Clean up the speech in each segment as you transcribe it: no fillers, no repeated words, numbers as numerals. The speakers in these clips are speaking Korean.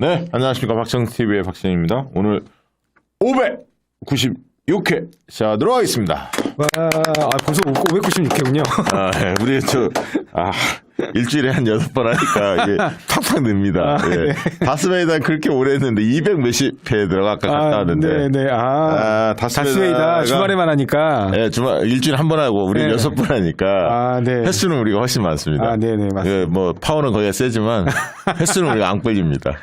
네, 안녕하십니까. 박정TV의 박정입니다. 오늘 596회 시작하도록 하겠습니다. 와, 벌써 596회군요. 우리 일주일에 한 6번 하니까 이게 팍팍 늡니다. 예. 다스베이다 그렇게 오래 했는데 200 몇십 회 갔다 왔는데. 네네. 다스베이다 주말에만 하니까. 네, 일주일에 한 번 하고 우리 6번 하니까. 네. 횟수는 우리가 훨씬 많습니다. 네네, 맞습니다. 예, 뭐 파워는 거기가 세지만 횟수는 우리가 안 걸립니다.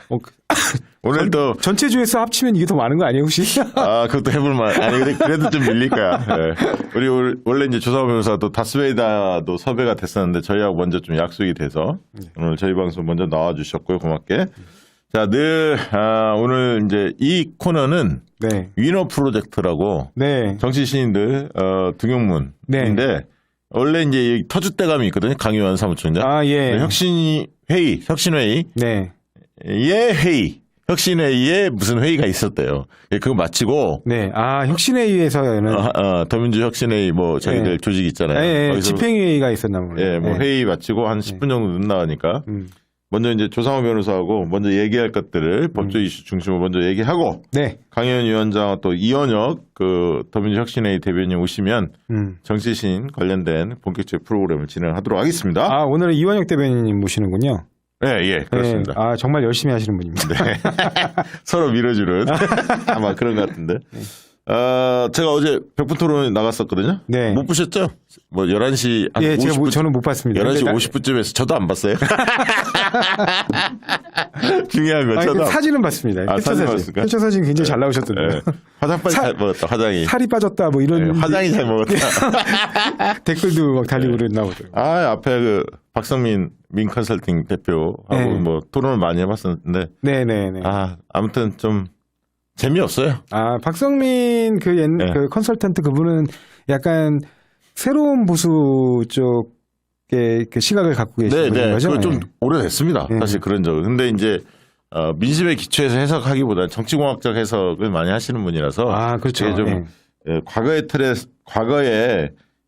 오늘 또 전체 조회수 합치면 이게 더 많은 거 아니에요 혹시? 그것도 해볼만. 아니 그래도 좀 밀릴 거야. 네. 우리 원래 이제 조상호 변호사도 다스베이다도 섭외가 됐었는데 저희하고 먼저 좀 약속이 돼서 오늘 저희 방송 먼저 나와주셨고요, 고맙게. 자, 오늘 이제 이 코너는 네. 위너 프로젝트라고 네. 정치 신인들 등용문인데 네. 원래 이제 터줏대감이 있거든요, 강의원 사무총장. 예. 혁신회의. 네. 회의. 혁신회의에 무슨 회의가 있었대요. 그거 마치고. 네. 혁신회의에서는. 더민주 혁신회의 자기들 조직 있잖아요. 네. 집행회의가 있었나 보네요. 예, 회의 마치고 한 10분 정도 늦 나가니까. 먼저 이제 조상호 변호사하고 먼저 얘기할 것들을 법조 이슈 중심으로 먼저 얘기하고. 네. 강혜연 위원장 또 이원혁 더민주 혁신회의 대변인 오시면 정치신 관련된 본격적 프로그램을 진행하도록 하겠습니다. 오늘은 이원혁 대변인님 모시는군요. 예, 그렇습니다. 네, 정말 열심히 하시는 분입니다. 네. 서로 밀어주는 아마 그런 것 같은데. 제가 어제 백분 토론 나갔었거든요. 네. 못 보셨죠? 11시 한 50분. 저는 못 봤습니다. 11시 50분쯤에서 저도 안 봤어요. 중요한 거 저도. 사진은 봤습니다. 사진 봤습니까? 캡처 사진 굉장히 잘 나오셨던데. 네. 화장빨리 잘 먹었다, 화장이. 살이 빠졌다, 이런. 네, 화장이 잘 먹었다. 댓글도 막 달리고 그랬나 보더라고요. 앞에 박성민 민 컨설팅 대표하고 토론을 많이 해봤었는데. 네네네. 아무튼 좀 재미없어요. 박성민 그 컨설턴트 그분은 약간 새로운 보수 쪽의 그 시각을 갖고 계시는 분인 거죠? 그거 좀 오래됐습니다. 사실 그런 적은. 근데 이제 민심의 기초에서 해석하기보다는 정치공학적 해석을 많이 하시는 분이라서. 그렇죠. 좀 과거에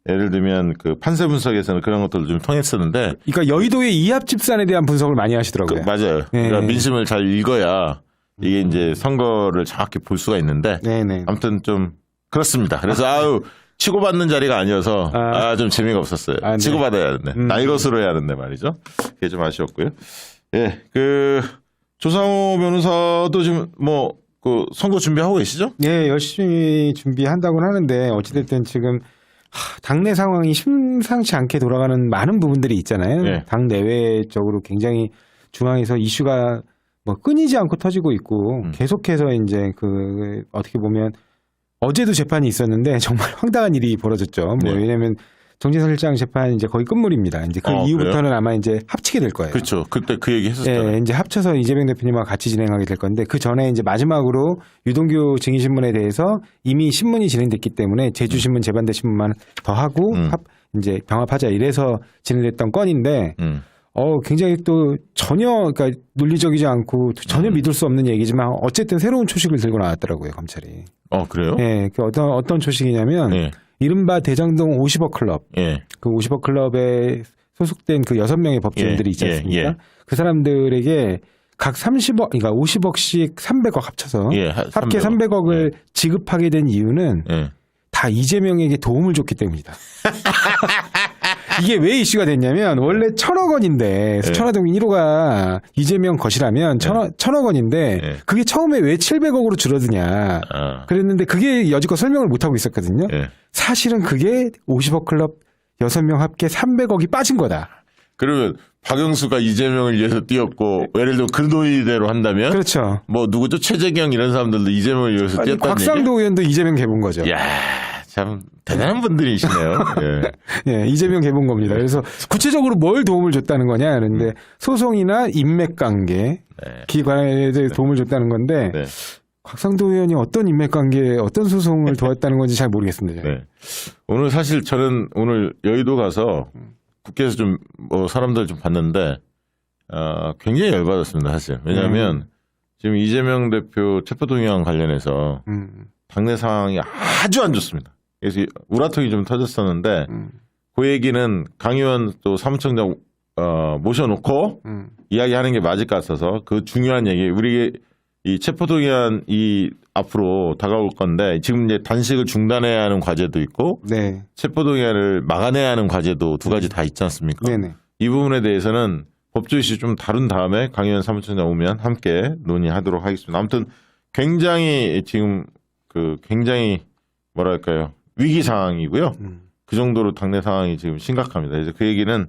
예를 들면 그 판세 분석에서는 그런 것들을 좀 통했었는데. 그러니까 여의도의 이합 집산에 대한 분석을 많이 하시더라고요. 맞아요. 그러니까 민심을 잘 읽어야 이게 이제 선거를 정확히 볼 수가 있는데. 아무튼 좀 그렇습니다. 그래서 치고받는 자리가 아니어서 좀 재미가 없었어야. 치고받아야 하는데. 날 것으로 해야 하는데 말이죠. 그게 좀 아쉬웠고요. 예, 조상호 변호사도 지금 선거 준비하고 계시죠? 네, 열심히 준비한다고는 하는데 어찌됐든 지금 당내 상황이 심상치 않게 돌아가는 많은 부분들이 있잖아요. 네. 당 내외적으로 굉장히 중앙에서 이슈가 끊이지 않고 터지고 있고 계속해서 이제 어떻게 보면 어제도 재판이 있었는데 정말 황당한 일이 벌어졌죠. 왜냐면 정진설장 재판 이제 거의 끝물입니다. 이제 이후부터는 그래요? 아마 이제 합치게 될 거예요. 그렇죠. 그때 그 얘기 했었잖아요. 네, 이제 합쳐서 이재명 대표님하고 같이 진행하게 될 건데 그 전에 이제 마지막으로 유동규 증인신문에 대해서 이미 신문이 진행됐기 때문에 제주신문, 재반대 신문만 더 하고 이제 병합하자 이래서 진행됐던 건인데 굉장히 또 그러니까 논리적이지 않고 전혀 믿을 수 없는 얘기지만 어쨌든 새로운 초식을 들고 나왔더라고요, 검찰이. 그래요? 네, 어떤 초식이냐면 이른바 대장동 50억 클럽. 그 50억 클럽에 소속된 그 6명의 법조인들이 있지 않습니까? 그 사람들에게 각 30억, 그러니까 50억씩 300억 합쳐서 합계 300억을 지급하게 된 이유는 다 이재명에게 도움을 줬기 때문이다. 이게 왜 이슈가 됐냐면 원래 1,000억 원인데 서천화동 1호가 이재명 것이라면 1,000억 원인데 그게 처음에 왜 700억으로 줄어드냐 그랬는데 그게 여지껏 설명을 못하고 있었거든요. 사실은 그게 50억 클럽 6명 합계 300억이 빠진 거다. 그러면 박영수가 이재명을 위해서 뛰었고 예를 들어 그 논리대로 한다면 그렇죠. 누구죠? 최재경 이런 사람들도 이재명을 위해서 뛰었다는 곽상도 의원도 이재명 개본 거죠. 참 대단한 분들이시네요. 이재명 개본 겁니다. 그래서 구체적으로 뭘 도움을 줬다는 거냐 그런데 소송이나 인맥관계 기관에 도움을 줬다는 건데 곽상도 의원이 어떤 인맥관계에 어떤 소송을 도왔다는 건지 잘 모르겠습니다. 오늘 사실 저는 오늘 여의도 가서 국회에서 좀 사람들 좀 봤는데 굉장히 열받았습니다, 사실. 왜냐하면 지금 이재명 대표 체포동의안 관련해서 당내 상황이 아주 안 좋습니다. 그래서 우라통이 좀 터졌었는데 그 얘기는 강 의원 또 사무총장 모셔놓고 이야기하는 게 맞을 것 같아서 그 중요한 얘기 우리 이 체포동의안이 앞으로 다가올 건데 지금 이제 단식을 중단해야 하는 과제도 있고 네. 체포동의안을 막아내야 하는 과제도 두 가지 다 있지 않습니까? 네네. 이 부분에 대해서는 법조위시 좀 다룬 다음에 강의원 사무총장 오면 함께 논의하도록 하겠습니다. 아무튼 굉장히 지금 굉장히 뭐랄까요 위기 상황이고요. 그 정도로 당내 상황이 지금 심각합니다. 그래서 그 얘기는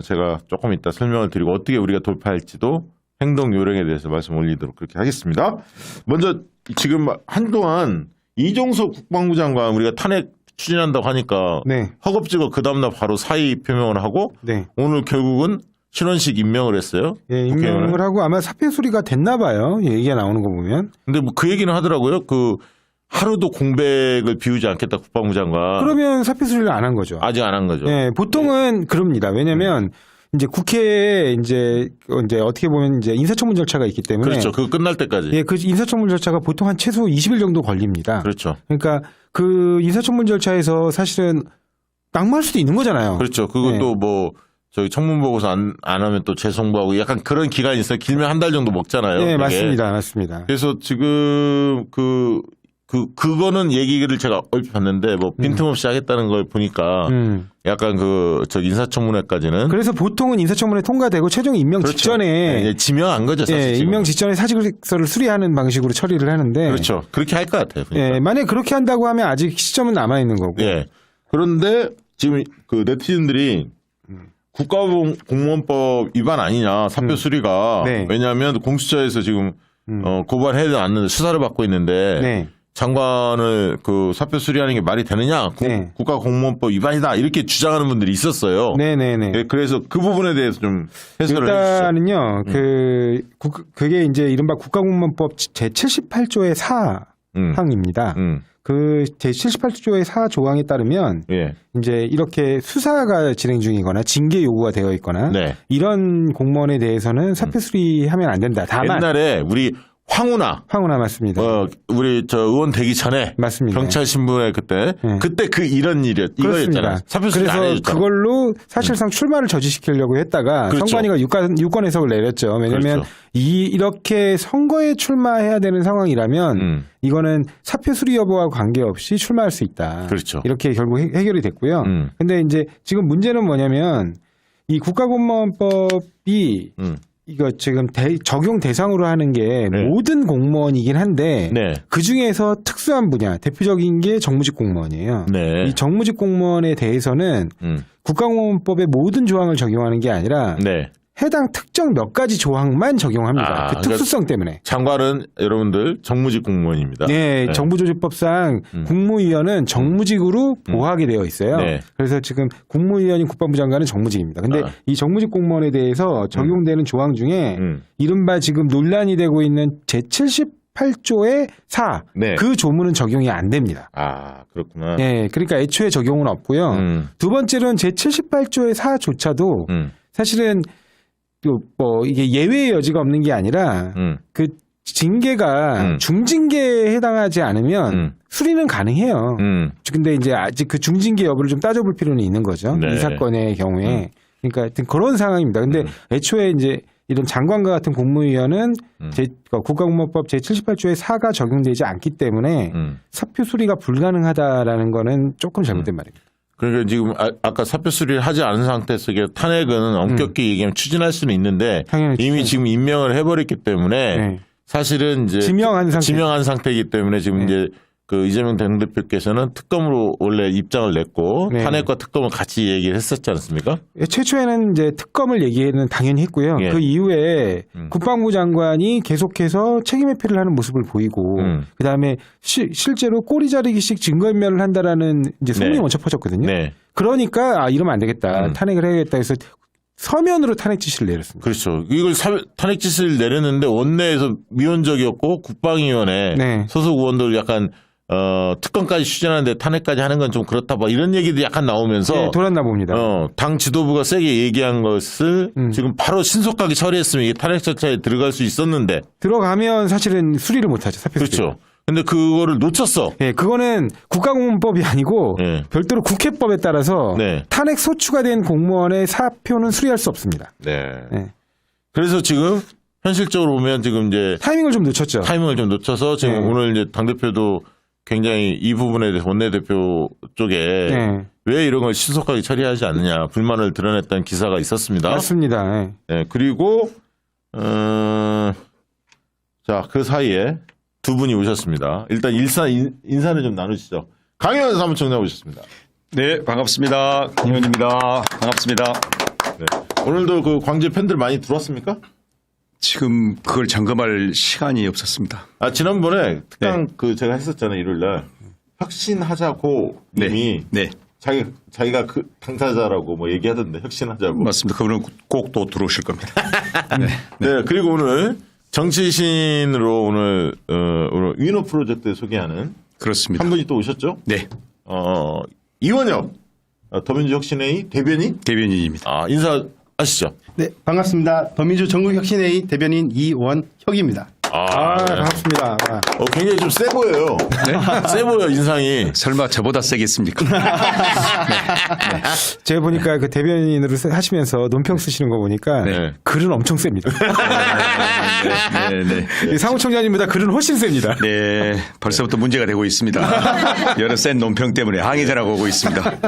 제가 조금 이따 설명을 드리고 어떻게 우리가 돌파할지도 행동 요령에 대해서 말씀 올리도록 그렇게 하겠습니다. 먼저 지금 한동안 이종석 국방부 장관 우리가 탄핵 추진한다고 하니까 네. 허겁지겁 그 다음날 바로 사의 표명을 하고 네. 오늘 결국은 신원식 임명을 했어요. 예, 임명을 하고 아마 사표 수리가 됐나 봐요. 얘기가 나오는 거 보면. 근데 뭐 그 얘기는 하더라고요. 하루도 공백을 비우지 않겠다 국방부 장관. 그러면 사표 수리를 안 한 거죠. 아직 안 한 거죠. 예, 보통은 그럽니다. 왜냐면 이제 국회에 이제 어떻게 보면 이제 인사청문 절차가 있기 때문에 그렇죠. 그거 끝날 때까지. 예, 그 인사청문 절차가 보통 한 최소 20일 정도 걸립니다. 그렇죠. 그러니까 그 인사청문 절차에서 사실은 낙마할 수도 있는 거잖아요. 그렇죠. 그것도 네. 저기 청문 보고서 안 하면 또 재송부하고 약간 그런 기간이 있어요. 길면 한 달 정도 먹잖아요. 네, 그게. 맞습니다. 그래서 지금 그거는 얘기를 제가 얼핏 봤는데 뭐 빈틈없이 하겠다는 걸 보니까 약간 인사청문회까지는 그래서 보통은 인사청문회 통과되고 최종 임명 그렇죠. 직전에 네, 지명한 거죠. 사실 예, 임명 직전에 사직서를 수리하는 방식으로 처리를 하는데 그렇죠. 그렇게 할 것 같아요. 그러니까. 예, 만약 그렇게 한다고 하면 아직 시점은 남아 있는 거고. 예. 그런데 지금 네티즌들이 국가공무원법 위반 아니냐 사표 수리가 네. 왜냐하면 공수처에서 지금 고발해도 않는데 수사를 받고 있는데 네. 장관을 사표 수리하는 게 말이 되느냐 네. 국가공무원법 위반이다 이렇게 주장하는 분들이 있었어요. 네네네. 그래서 그 부분에 대해서 좀 해설을 일단은요, 그게 이제 이른바 국가공무원법 제78조의 4항입니다. 그 제78조의 4조항에 따르면 예. 이제 이렇게 수사가 진행 중이거나 징계 요구가 되어 있거나 네. 이런 공무원에 대해서는 사표 수리하면 안 된다. 다만 옛날에 우리 황운하 맞습니다. 우리 의원 되기 전에 맞습니다. 경찰 신분에 그때 이런 이거였잖아요. 사표 수리 안 그래서 해줬잖아. 그걸로 사실상 출마를 저지시키려고 했다가 그렇죠. 선관위가 유권 해석을 내렸죠. 왜냐하면 그렇죠. 이렇게 선거에 출마해야 되는 상황이라면 이거는 사표 수리 여부와 관계없이 출마할 수 있다. 그렇죠. 이렇게 결국 해결이 됐고요. 근데 이제 지금 문제는 뭐냐면 이 국가공무원법이 이거 지금 적용 대상으로 하는 게 네. 모든 공무원이긴 한데 네. 그 중에서 특수한 분야 대표적인 게 정무직 공무원이에요. 네. 이 정무직 공무원에 대해서는 국가공무원법의 모든 조항을 적용하는 게 아니라 네. 해당 특정 몇 가지 조항만 적용합니다. 그 특수성 때문에. 장관은 여러분들 정무직 공무원입니다. 네, 정부조직법상 국무위원은 정무직으로 보호하게 되어 있어요. 네. 그래서 지금 국무위원인 국방부 장관은 정무직입니다. 근데 이 정무직 공무원에 대해서 적용되는 조항 중에 이른바 지금 논란이 되고 있는 제78조의 4, 네. 그 조문은 적용이 안 됩니다. 아, 그렇구나. 네, 그러니까 애초에 적용은 없고요. 두 번째로는 제78조의 4조차도 사실은 이게 예외의 여지가 없는 게 아니라 그 징계가 중징계에 해당하지 않으면 수리는 가능해요. 근데 이제 아직 그 중징계 여부를 좀 따져볼 필요는 있는 거죠. 네. 이 사건의 경우에. 그러니까 하여튼 그런 상황입니다. 근데 애초에 이제 이런 장관과 같은 공무위원은 국가공무원법 제78조의 4가 적용되지 않기 때문에 사표 수리가 불가능하다라는 거는 조금 잘못된 말입니다. 그러니까 지금 아까 사표 수리를 하지 않은 상태에서 타핵은 엄격히 얘기하면 추진할 수는 있는데 이미 지금 임명을 해버렸기 때문에 네. 사실은 이제 지명한 상태이기 때문에 지금 이제 이재명 당대표께서는 특검으로 원래 입장을 냈고 탄핵과 특검을 같이 얘기를 했었지 않습니까? 최초에는 이제 특검을 얘기는 당연히 했고요. 그 이후에 국방부 장관이 계속해서 책임 회피를 하는 모습을 보이고 그다음에 실제로 꼬리 자르기식 증거인멸을 한다라는 이제 소문이 먼저 퍼졌거든요. 네. 그러니까 이러면 안 되겠다. 탄핵을 해야겠다 해서 서면으로 탄핵 지시를 내렸습니다. 그렇죠. 이걸 탄핵 지시를 내렸는데 원내에서 미온적이었고 국방위원회 소속 의원들 약간 특검까지 추진하는데 탄핵까지 하는 건 좀 그렇다 봐 이런 얘기도 약간 나오면서 돌았나 봅니다. 당 지도부가 세게 얘기한 것을 지금 바로 신속하게 처리했으면 이게 탄핵 절차에 들어갈 수 있었는데 들어가면 사실은 수리를 못하죠. 사표 그렇죠. 근데 그거를 놓쳤어. 예, 그거는 국가공무원법이 아니고 예. 별도로 국회법에 따라서 네. 탄핵 소추가 된 공무원의 사표는 수리할 수 없습니다. 네. 예. 그래서 지금 현실적으로 보면 지금 이제 타이밍을 좀 놓쳤죠. 타이밍을 좀 놓쳐서 지금 네. 오늘 이제 당대표도 굉장히 이 부분에 대해서 원내대표 쪽에 네. 왜 이런 걸 신속하게 처리하지 않느냐 불만을 드러냈다는 기사가 있었습니다. 맞습니다. 예. 네, 그리고 자, 그 사이에 두 분이 오셨습니다. 일단 인사를 좀 나누시죠. 강현 사무총장 오셨습니다. 네, 반갑습니다. 김현입니다. 반갑습니다. 네. 오늘도 그 광주 팬들 많이 들어왔습니까? 지금 그걸 점검할 시간이 없었습니다. 아, 지난번에 특강 그 제가 했었잖아요, 일요일날. 혁신하자고 님이 네. 자기가 그 당사자라고 뭐 얘기하던데, 혁신하자고. 맞습니다. 그분은 꼭 또 들어오실 겁니다. 네, 그리고 오늘 정치신으로 오늘 위너 프로젝트 소개하는 그렇습니다. 한 분이 또 오셨죠? 네. 이원혁 더민주혁신회의 대변인? 대변인입니다. 아, 인사하시죠. 네, 반갑습니다. 더민주 전국혁신회의 대변인 이원혁입니다. 반갑습니다. 굉장히 좀 세 보여요. 세 보여, 인상이. 설마 저보다 세겠습니까? 제가 보니까 그 대변인으로 하시면서 논평 쓰시는 거 보니까 네. 글은 엄청 셉니다. 네. 사무총장님보다 글은 훨씬 셉니다. 네. 벌써부터 문제가 되고 있습니다. 여러 센 논평 때문에 항의자라고 오고 있습니다.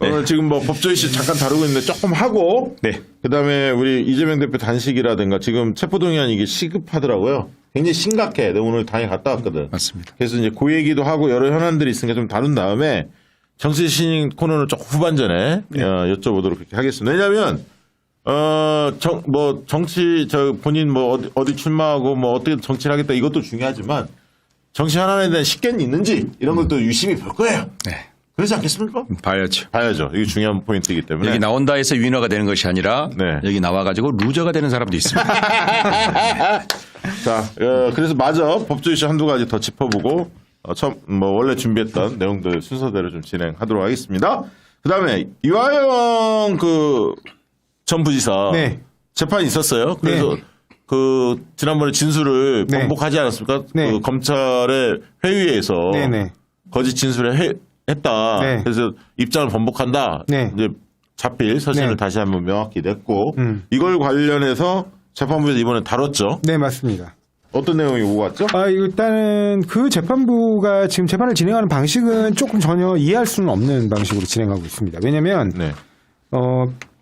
오늘 지금 뭐 법조 이슈 잠깐 다루고 있는데 조금 하고. 네. 그다음에 우리 이재명 대표 단식이라든가 지금 체포동의안 이게 시급하더라고요. 굉장히 심각해. 내가 오늘 당에 갔다 왔거든. 맞습니다. 그래서 이제 그 얘기도 하고 여러 현안들이 있으니까 좀 다룬 다음에 정치신 코너는 조금 후반전에 여쭤보도록 그렇게 하겠습니다. 왜냐하면 정치 본인 뭐 어디 출마하고 뭐 어떻게 정치를 하겠다 이것도 중요하지만 정치 현안에 대한 식견이 있는지 이런 걸 또 유심히 볼 거예요. 네. 그렇지 않겠습니까? 봐야죠. 봐야죠. 이게 중요한 포인트이기 때문에. 여기 나온다 해서 위너가 되는 것이 아니라 네. 여기 나와가지고 루저가 되는 사람도 있습니다. 자, 그래서 마저 법조 이슈 한두 가지 더 짚어보고 원래 준비했던 내용들 순서대로 좀 진행하도록 하겠습니다. 그다음에 이화영 전 부지사 네. 재판이 있었어요. 그래서 네. 지난번에 진술을 네. 번복하지 않았습니까? 네. 그 검찰의 회의에서 네네. 거짓 진술을 했다. 네. 그래서 입장을 번복한다. 네. 이제 자필 서신을 네. 다시 한번 명확히 냈고 이걸 관련해서 재판부에서 이번에 다뤘죠. 네, 맞습니다. 어떤 내용이 오고 갔죠? 일단은 그 재판부가 지금 재판을 진행하는 방식은 조금 전혀 이해할 수는 없는 방식으로 진행하고 있습니다. 왜냐하면 네.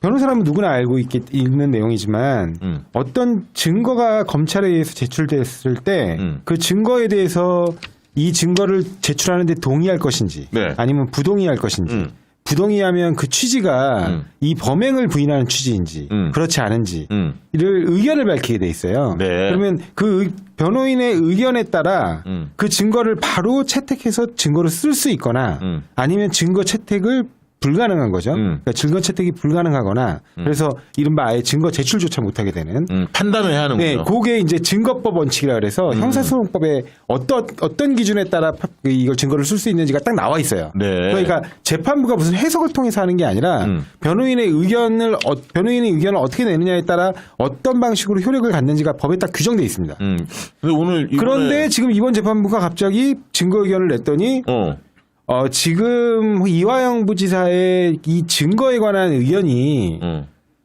변호사라면 누구나 알고 있는 내용이지만 어떤 증거가 검찰에 의해서 제출됐을 때 그 증거에 대해서 이 증거를 제출하는데 동의할 것인지 네. 아니면 부동의할 것인지 부동의하면 그 취지가 이 범행을 부인하는 취지인지 그렇지 않은지 이를 의견을 밝히게 돼 있어요. 네. 그러면 그 변호인의 의견에 따라 그 증거를 바로 채택해서 증거를 쓸 수 있거나 아니면 증거 채택을 불가능한 거죠. 그러니까 증거 채택이 불가능하거나 그래서 이른바 아예 증거 제출조차 못하게 되는 판단을 해야 하는군요. 네, 그게 이제 증거법 원칙이라 그래서 형사소송법에 어떤 기준에 따라 이걸 증거를 쓸 수 있는지가 딱 나와 있어요. 네. 그러니까 재판부가 무슨 해석을 통해서 하는 게 아니라 변호인의 의견을 어떻게 내느냐에 따라 어떤 방식으로 효력을 갖는지가 법에 딱 규정돼 있습니다. 근데 오늘 그런데 지금 이번 재판부가 갑자기 증거 의견을 냈더니 지금 이화영 부지사의 이 증거에 관한 의견이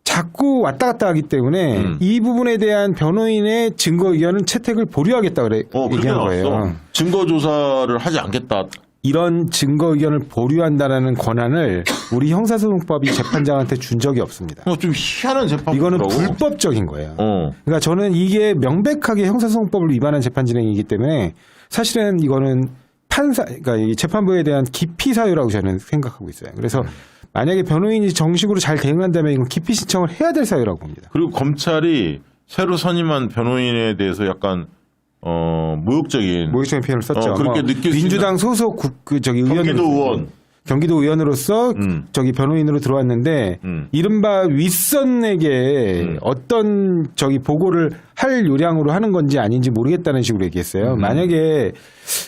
자꾸 왔다 갔다 하기 때문에 이 부분에 대한 변호인의 증거 의견은 채택을 보류하겠다 그래 얘기한 거예요. 증거 조사를 하지 않겠다. 이런 증거 의견을 보류한다라는 권한을 우리 형사소송법이 재판장한테 준 적이 없습니다. 좀 희한한 재판. 이거는 불법적인 거예요. 그러니까 저는 이게 명백하게 형사소송법을 위반한 재판 진행이기 때문에 사실은 이거는 그러니까 이 재판부에 대한 기피 사유라고 저는 생각하고 있어요. 그래서 만약에 변호인이 정식으로 잘 대응한다면 이건 기피 신청을 해야 될 사유라고 봅니다. 그리고 검찰이 새로 선임한 변호인에 대해서 약간 모욕적인 표현을 썼죠. 그렇게 느낄 수 민주당 소속 경기도 의원으로서 변호인으로 들어왔는데 이른바 윗선에게 어떤 보고를 할 요량으로 하는 건지 아닌지 모르겠다는 식으로 얘기했어요. 만약에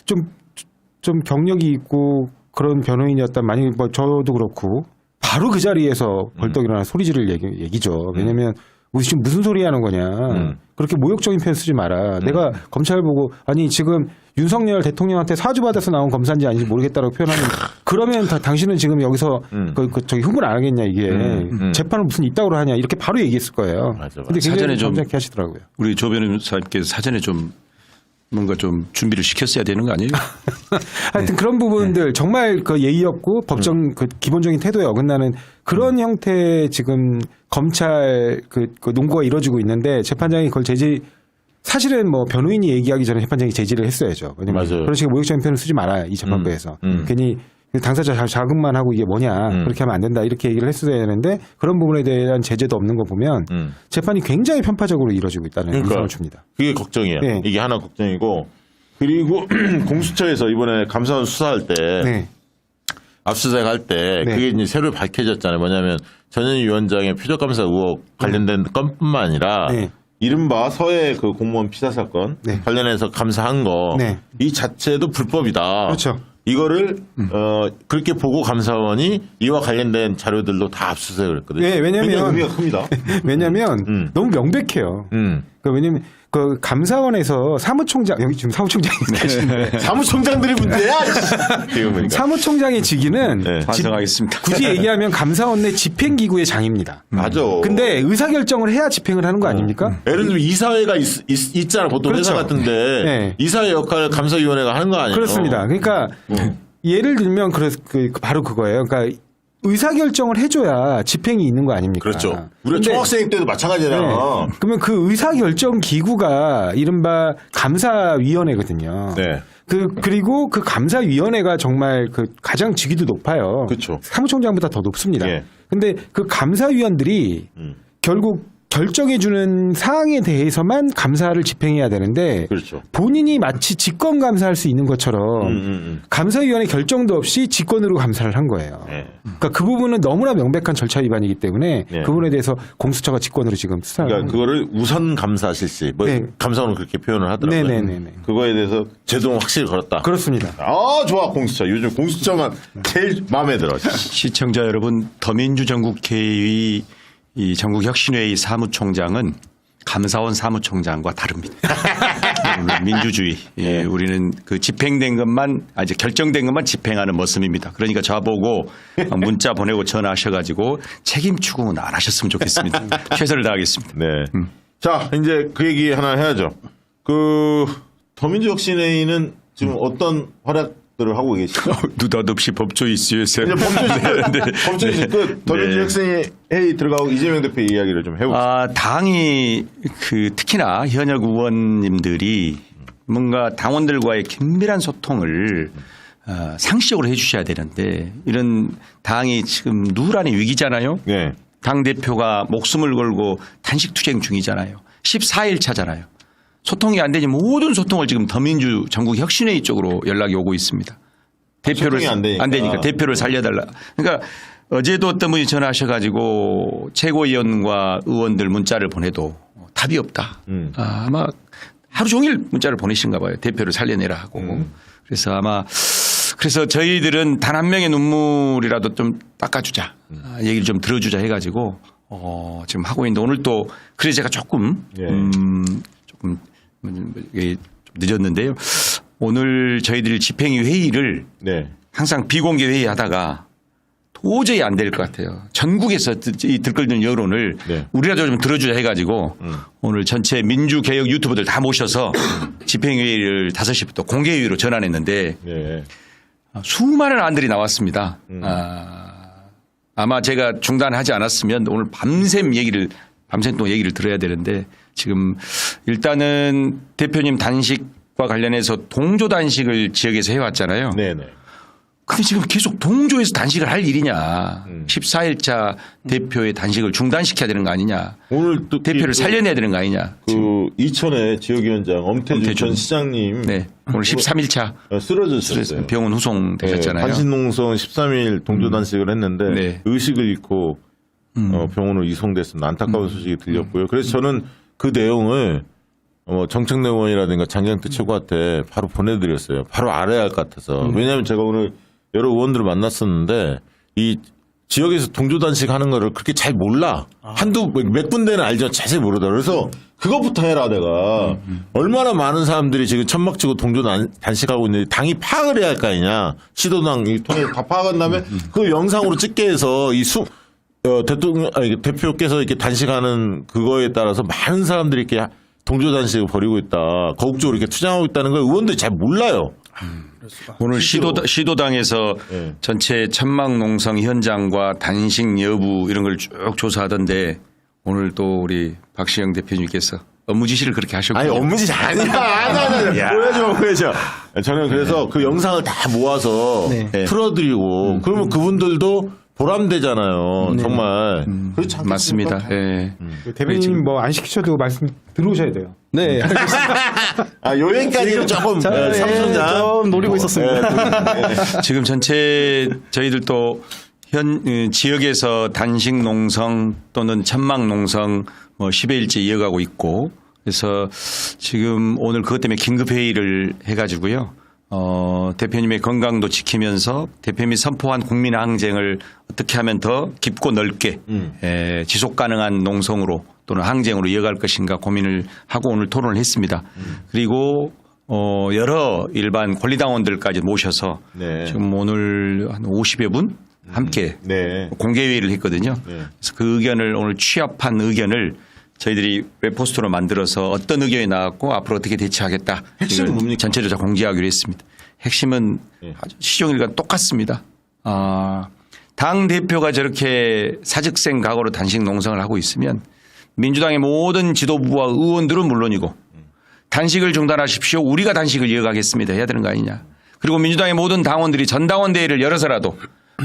좀 경력이 있고 그런 변호인이었다면 만약에 저도 그렇고 바로 그 자리에서 벌떡 일어나 소리 지를 얘기죠. 왜냐면 지금 무슨 소리 하는 거냐. 그렇게 모욕적인 표현 쓰지 마라. 내가 검찰 보고 아니 지금 윤석열 대통령한테 사주받아서 나온 검사인지 아닌지 모르겠다라고 표현하면 그러면 당신은 지금 여기서 저기 흥분 안 하겠냐 이게 재판을 무슨 이따구로 하냐 이렇게 바로 얘기했을 거예요. 맞아. 근데 굉장히 점잖게 하시더라고요. 우리 조 변호사님께서 사전에 좀 뭔가 좀 준비를 시켰어야 되는 거 아니에요? 하여튼 그런 부분들 정말 그 예의 없고 법정 그 기본적인 태도에 어긋나는 그런 형태의 지금 검찰 그 농구가 이루어지고 있는데 재판장이 그걸 사실은 뭐 변호인이 얘기하기 전에 재판장이 제지를 했어야죠. 왜냐면 맞아요. 그런 식의 모욕적인 표현을 쓰지 말아요. 이 재판부에서. 괜히 당사자 자극만 하고 이게 뭐냐 그렇게 하면 안 된다 이렇게 얘기를 했어야 되는데 그런 부분에 대한 제재도 없는 거 보면 재판이 굉장히 편파적으로 이루어지고 있다는 인상을 줍니다. 그게 걱정이에요. 네. 이게 하나 걱정이고 그리고 공수처에서 이번에 감사원 수사할 때 네. 압수수색 할 때 네. 그게 이제 새로 밝혀졌잖아요. 뭐냐면 전현희 위원장의 표적감사 의혹 관련된 건뿐만 아니라 네. 이른바 서해 그 공무원 피살 사건 네. 관련해서 감사한 거 이 네. 자체도 불법이다. 그렇죠. 이거를 그렇게 보고 감사원이 이와 관련된 자료들도 다 압수수색을 했거든요. 네, 왜냐면 의미가 큽니다. 왜냐면 너무 명백해요. 왜냐면 그 감사원에서 사무총장 여기 지금 사무총장이 계신데 사무총장들이 문제야. 지금 사무총장의 직위는 네. 반성하겠습니다. 굳이 얘기하면 감사원 내 집행기구의 장입니다. 맞아. 근데 의사결정을 해야 집행을 하는 거 아닙니까? 예를 들면 이사회가 있잖아. 보통 그렇죠. 회사 같은데 네. 이사회 역할을 감사위원회가 하는 거 아니에요? 그렇습니다. 그러니까 예를 들면 바로 그거예요. 그러니까 의사결정을 해줘야 집행이 있는 거 아닙니까? 그렇죠. 우리가 근데 총학생 때도 마찬가지잖아. 네. 그러면 그 의사결정 기구가 이른바 감사위원회거든요. 네. 그리고 그 감사위원회가 정말 그 가장 직위도 높아요. 그렇죠. 사무총장보다 더 높습니다. 예. 근데 그 감사위원들이 결국 결정해주는 사항에 대해서만 감사를 집행해야 되는데 그렇죠. 본인이 마치 직권 감사할 수 있는 것처럼 감사위원회 결정도 없이 직권으로 감사를 한 거예요. 네. 그러니까 그 부분은 너무나 명백한 절차 위반이기 때문에 네. 그 부분에 대해서 공수처가 직권으로 지금 수사를 그러니까 그거를 우선 감사 실시. 뭐 네. 감사원은 그렇게 표현을 하더라고요. 네네네네. 그거에 대해서 제동 확실히 걸었다. 그렇습니다. 아 좋아 공수처. 요즘 공수처만 제일 마음에 들어. 시청자 여러분, 더민주 전국회의 이 전국혁신회의 사무총장은 감사원 사무총장과 다릅니다. 민주주의. 예, 우리는 그 집행된 것만, 이제 결정된 것만 집행하는 모습입니다. 그러니까 저보고 문자 보내고 전화하셔가지고 책임 추궁은 안 하셨으면 좋겠습니다. 최선을 다하겠습니다. 네. 자 이제 그 얘기 하나 해야죠. 그 더민주혁신회의는 지금 어떤 활약들을 하고 계시죠? 느닷없이 법조위 수요에서. 이제 법조위 끝. 더민주혁신회의 들어가고 이재명 대표 이야기를 좀 해봅시다. 당이 특히나 현역 의원님들이 뭔가 당원들과의 긴밀한 소통을 상시적으로 해 주셔야 되는데 이런 당이 지금 누란의 위기잖아요. 네. 당대표가 목숨을 걸고 단식투쟁 중이잖아요. 14일 차잖아요. 소통이 안 되니 모든 소통을 지금 더민주 전국혁신회의 쪽으로 연락이 오고 있습니다. 대표를 소통이 안 되니까. 대표를 살려달라. 그러니까 어제도 어떤 분이 전화하셔가지고 최고위원과 의원들 문자를 보내도 답이 없다. 아마 하루 종일 문자를 보내신가 봐요. 대표를 살려내라 하고. 그래서 저희들은 단 한 명의 눈물이라도 좀 닦아주자. 얘기를 좀 들어주자 해가지고 지금 하고 있는데 오늘 또 그래서 제가 조금 조금 늦었는데요. 오늘 저희들이 집행위 회의를 네. 항상 비공개 회의 하다가 도저히 안 될 것 같아요. 전국에서 이 들끓는 여론을 네. 우리라도 좀 들어주자 해가지고 오늘 전체 민주개혁 유튜버들 다 모셔서 집행회의를 5시부터 공개회의로 전환했는데 네. 수많은 안들이 나왔습니다. 아마 제가 중단하지 않았으면 오늘 밤샘 동안 얘기를 들어야 되는데 지금 일단은 대표님 단식과 관련해서 동조 단식을 지역에서 해왔잖아요. 네네. 근데 지금 계속 동조해서 단식을 할 일이냐. 14일차 대표의 단식을 중단시켜야 되는 거 아니냐. 오늘 또 대표를 살려내야 되는 거 아니냐. 그 이천의 지역위원장 엄태준 전 시장님. 네. 오늘 13일차 쓰러졌어요. 병원 후송 되셨잖아요. 단신농성 13일 동조 단식을 했는데 네. 의식을 잃고 병원으로 이송됐습니다. 안타까운 소식이 들렸고요. 그래서 저는 그 내용을 정청래 의원이라든가 장경태 최고한테 바로 보내드렸어요. 바로 알아야 할 것 같아서. 왜냐하면 제가 오늘 여러 의원들을 만났었는데 이 지역에서 동조단식 하는 거를 그렇게 잘 몰라. 몇 군데는 알죠. 자세히 모르더라. 그래서 그것부터 해라 내가. 얼마나 많은 사람들이 지금 천막 치고 동조단식하고 있는데 당이 파악을 해야 할 거 아니냐. 시도당이 통해서 다 파악한 다음에 그 영상으로 찍게 해서 대표께서 이렇게 단식하는 그거에 따라서 많은 사람들이 이렇게 동조단식을 벌이고 있다. 거국적으로 이렇게 투쟁하고 있다는 걸 의원들이 잘 몰라요. 오늘 시도당에서 네. 전체 천막 농성 현장과 단식 여부 이런 걸 쭉 조사하던데 오늘 또 우리 박시영 대표님께서 업무 지시를 그렇게 하셨고요. 아니 업무지 아니야. 보여줘. 저는 그래서 그 영상을 다 모아서 풀어드리고 그러면 그분들도 보람되잖아요. 정말. 그렇지 않겠습니까? 맞습니다. 네. 대변인 뭐 안 시키셔도 말씀 들어오셔야 돼요. 네. 여기까지는 조금 삼순자 좀 노리고 있었습니다. 지금 전체 저희들도 지역에서 단식 농성 또는 천막 농성 10여일째 이어가고 있고 그래서 지금 오늘 그것 때문에 긴급회의를 해가지고요. 대표님의 건강도 지키면서 대표님이 선포한 국민항쟁을 어떻게 하면 더 깊고 넓게 지속 가능한 농성으로 또는 항쟁으로 이어갈 것인가 고민을 하고 오늘 토론을 했습니다. 그리고 여러 일반 권리당원들까지 모셔서 지금 오늘 한 50여 분 함께 공개회의를 했거든요. 그래서 그 의견을 오늘 취합한 의견을 저희들이 웹포스터로 만들어서 어떤 의견이 나왔고 앞으로 어떻게 대처하겠다. 핵심은 뭡니까? 전체적으로 공지하기로 했습니다. 핵심은 아주 시종일관 똑같습니다. 당 대표가 저렇게 사직생 각오로 단식 농성을 하고 있으면 민주당의 모든 지도부와 의원들은 물론이고 단식을 중단하십시오. 우리가 단식을 이어가겠습니다. 해야 되는 거 아니냐. 그리고 민주당의 모든 당원들이 전당원 대회를 열어서라도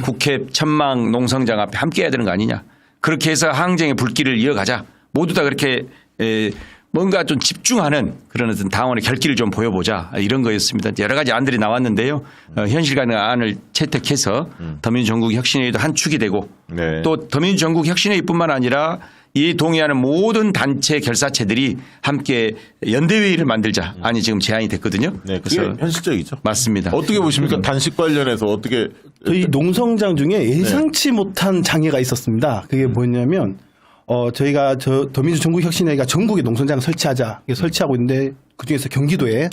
국회 천막 농성장 앞에 함께 해야 되는 거 아니냐. 그렇게 해서 항쟁의 불길을 이어가자. 모두 다 그렇게 뭔가 좀 집중하는 그런 어떤 당원의 결기를 좀 보여보자 이런 거였습니다. 여러 가지 안들이 나왔는데요. 현실 가능한 안을 채택해서 더민주전국혁신회의도 한 축이 되고 또 더민주전국혁신회의뿐만 아니라 이 동의하는 모든 단체 결사체들이 함께 연대회의를 만들자. 아니 지금 제안이 됐거든요. 네, 그게 현실적이죠. 맞습니다. 어떻게 보십니까? 단식 관련해서 어떻게 저희 농성장 중에 예상치 못한 장애가 있었습니다. 그게 뭐냐면 저희가 더민주 전국혁신회의가 전국에 농성장을 설치하자 설치하고 있는데 그중에서 경기도에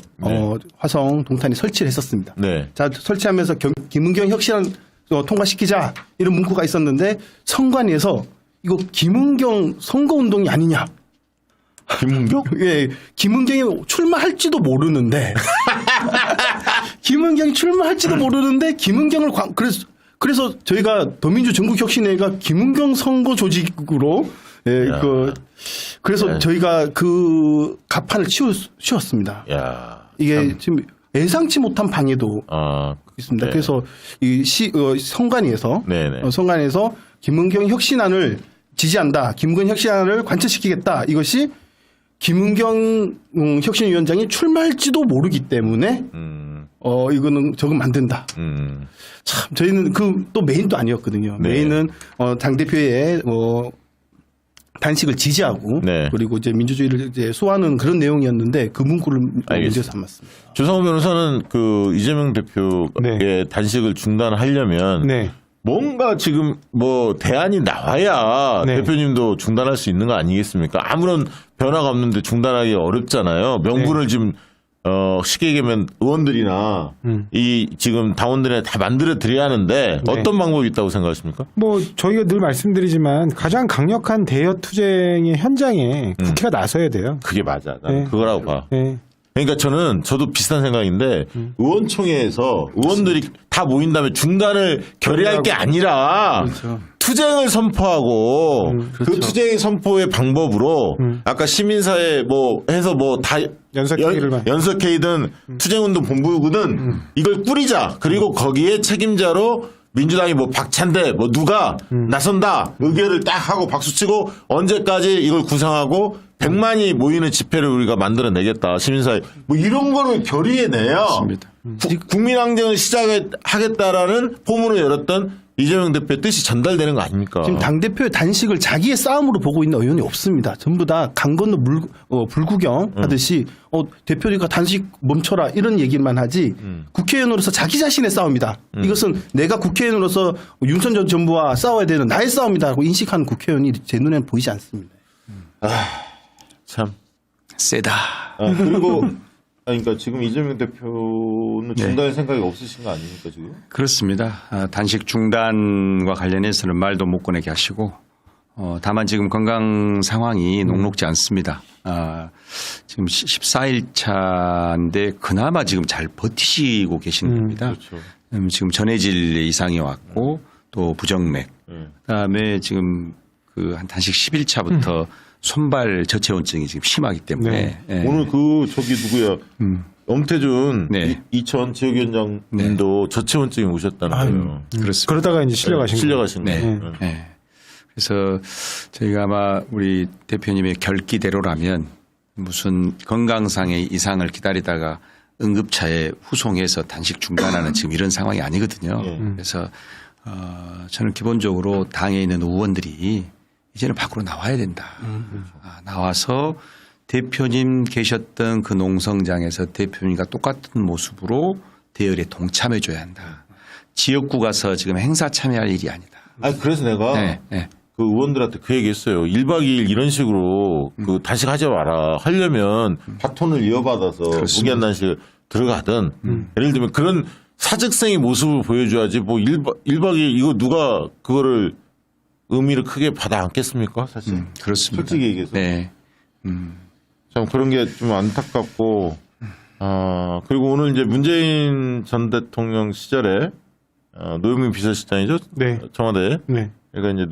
화성 동탄에 설치를 했었습니다. 자 설치하면서 김은경 혁신안 통과시키자 이런 문구가 있었는데 선관위에서 이거 김은경 선거운동이 아니냐. 김은경? 예, 김은경이 출마할지도 모르는데 김은경이 출마할지도 모르는데 김은경을 그래서 저희가 더민주 전국혁신회의가 김은경 선거 조직으로 그래서 저희가 그 가판을 치웠습니다. 이게 지금 예상치 못한 방해도 있습니다. 그래서 이 선관위에서 김은경 혁신안을 지지한다. 김은경 혁신안을 관철시키겠다. 이것이 김은경 혁신위원장이 출마할지도 모르기 때문에 이거는 조금 안 된다. 참 저희는 또 메인도 아니었거든요. 메인은 당대표의 단식을 지지하고 그리고 이제 민주주의를 이제 소화하는 그런 내용이었는데 그 문구를 문제 삼았습니다. 조상호 변호사는 그 이재명 대표의 단식을 중단하려면 뭔가 지금 뭐 대안이 나와야 대표님도 중단할 수 있는 거 아니겠습니까? 아무런 변화가 없는데 중단하기 어렵잖아요. 명분을 지금 쉽게 얘기하면 의원들이나 이 지금 당원들에 다 만들어 드려야 하는데 어떤 방법이 있다고 생각하십니까? 뭐 저희가 늘 말씀드리지만 가장 강력한 대여 투쟁의 현장에 국회가 나서야 돼요. 그게 맞아. 나는 그거라고 봐. 그러니까 저도 비슷한 생각인데 의원총회에서 의원들이 다 모인 다음에 중단을 결의할 게 아니라 투쟁을 선포하고 그 투쟁 선포의 방법으로 아까 시민사회 뭐 해서 뭐 다 연석회의든 투쟁운동 본부든 이걸 꾸리자. 그리고 거기에 책임자로 민주당이 뭐 박찬대 뭐 누가 나선다 의결을 딱 하고 박수치고 언제까지 이걸 구상하고 100만이 모이는 집회를 우리가 만들어내겠다. 시민사회 뭐 이런 거를 결의해내야 국민항쟁을 시작하겠다라는 포문을 열었던 이재명 대표의 뜻이 전달되는 거 아닙니까? 지금 당대표의 단식을 자기의 싸움으로 보고 있는 의원이 없습니다. 전부 다 강 건너 불구경 하듯이 대표니까 단식 멈춰라 이런 얘기만 하지 국회의원으로서 자기 자신의 싸움이다. 이것은 내가 국회의원으로서 윤석열 전 정부와 싸워야 되는 나의 싸움이다라고 인식하는 국회의원이 제 눈에는 보이지 않습니다. 참 세다. 그리고 그러니까 지금 이재명 대표는 중단할 생각이 없으신 거 아닙니까 지금? 그렇습니다. 단식 중단과 관련해서는 말도 못 꺼내게 하시고 다만 지금 건강 상황이 녹록지 않습니다. 지금 14일 차인데 그나마 지금 잘 버티시고 계시는 겁니다. 그렇죠. 지금 전해질 이상이 왔고 또 부정맥. 그다음에 지금 그 한 단식 10일 차부터 손발 저체온증이 지금 심하기 때문에 오늘 저기 누구야? 엄태준 네. 이천 지역위원장님도 저체온증이 오셨다는 거예요. 그렇습니다. 그러다가 이제 실려가신 거예요. 네. 그래서 저희가 아마 우리 대표님의 결기대로라면 무슨 건강상의 이상을 기다리다가 응급차에 후송해서 단식 중단하는 지금 이런 상황이 아니거든요. 그래서 저는 기본적으로 당에 있는 의원들이 이제는 밖으로 나와야 된다. 나와서 대표님 계셨던 그 농성장에서 대표님과 똑같은 모습으로 대열에 동참해 줘야 한다. 지역구 가서 지금 행사 참여할 일이 아니다. 그래서 내가 그 의원들한테 그 얘기했어요. 1박 2일 이런 식으로 그 단식하지 마라. 하려면 바톤을 이어받아서 무기한 단식 들어가든 예를 들면 그런 사직생의 모습을 보여줘야지 뭐 1박 2일 이거 누가 그거를 의미를 크게 받아 안겠습니까? 사실. 그렇습니다. 솔직히 얘기해서. 네. 참 그런 게 좀 안타깝고 그리고 오늘 이제 문재인 전 대통령 시절에 노영민 비서실장이죠? 네. 청와대. 네. 그러니까 이제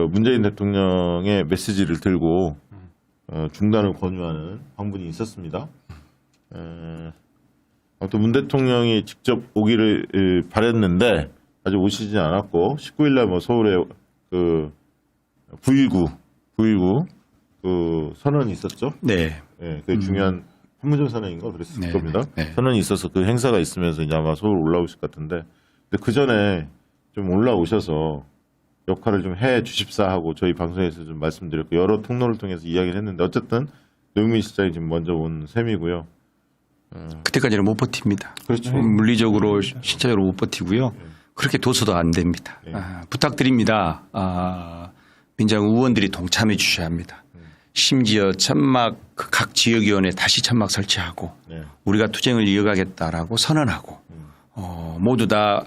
문재인 대통령의 메시지를 들고 중단을 권유하는 방문이 있었습니다. 또 문 대통령이 직접 오기를 바랬는데 아직 오시지 않았고 19일날 뭐 서울에 그 9.19 그 선언이 있었죠. 네. 네, 그 중요한 판문점 선언인가 그랬을 겁니다. 네. 선언이 있어서 그 행사가 있으면서 이제 아마 서울 올라오실 것 같은데, 근데 그 전에 좀 올라오셔서 역할을 좀 해 주십사 하고 저희 방송에서 좀 말씀드렸고 여러 통로를 통해서 이야기를 했는데 어쨌든 노영민 실장이 지금 먼저 온 셈이고요. 그때까지는 못 버팁니다. 그렇죠. 물리적으로 신체적으로 못 버티고요. 그렇게 둬서도 안 됩니다. 부탁드립니다. 민주당 의원들이 동참해 주셔야 합니다. 심지어 천막 각 지역위원회 다시 천막 설치하고 우리가 투쟁을 이어가겠다라고 선언하고 모두 다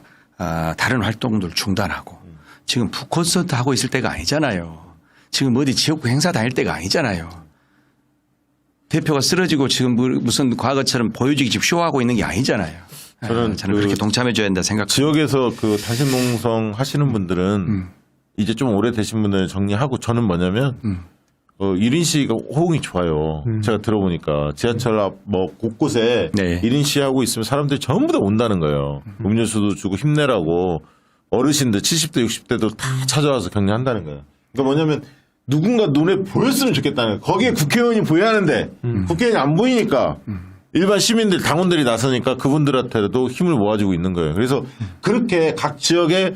다른 활동들 중단하고 지금 북콘서트 하고 있을 때가 아니잖아요. 지금 어디 지역구 행사 다닐 때가 아니잖아요. 대표가 쓰러지고 지금 무슨 과거처럼 보여주기 지금 쇼하고 있는 게 아니잖아요. 저는 그렇게 동참해 줘야 된다 생각합니다. 지역에서 그 단식 농성 하시는 분들은 이제 좀 오래되신 분들 정리하고 저는 뭐냐면 1인 시위가 호응이 좋아요. 제가 들어보니까 지하철 앞 뭐 곳곳에 1인 시위하고 있으면 사람들이 전부 다 온다는 거예요. 음료수도 주고 힘내라고 어르신들 70대 60대도 다 찾아와서 격려한다는 거예요. 그러니까 뭐냐면 누군가 눈에 보였으면 좋겠다는 거예요. 거기에 국회의원이 보여야 하는데 국회의원이 안 보이니까 일반 시민들 당원들이 나서니까 그분들한테도 힘을 모아주고 있는 거예요. 그래서 그렇게 각 지역에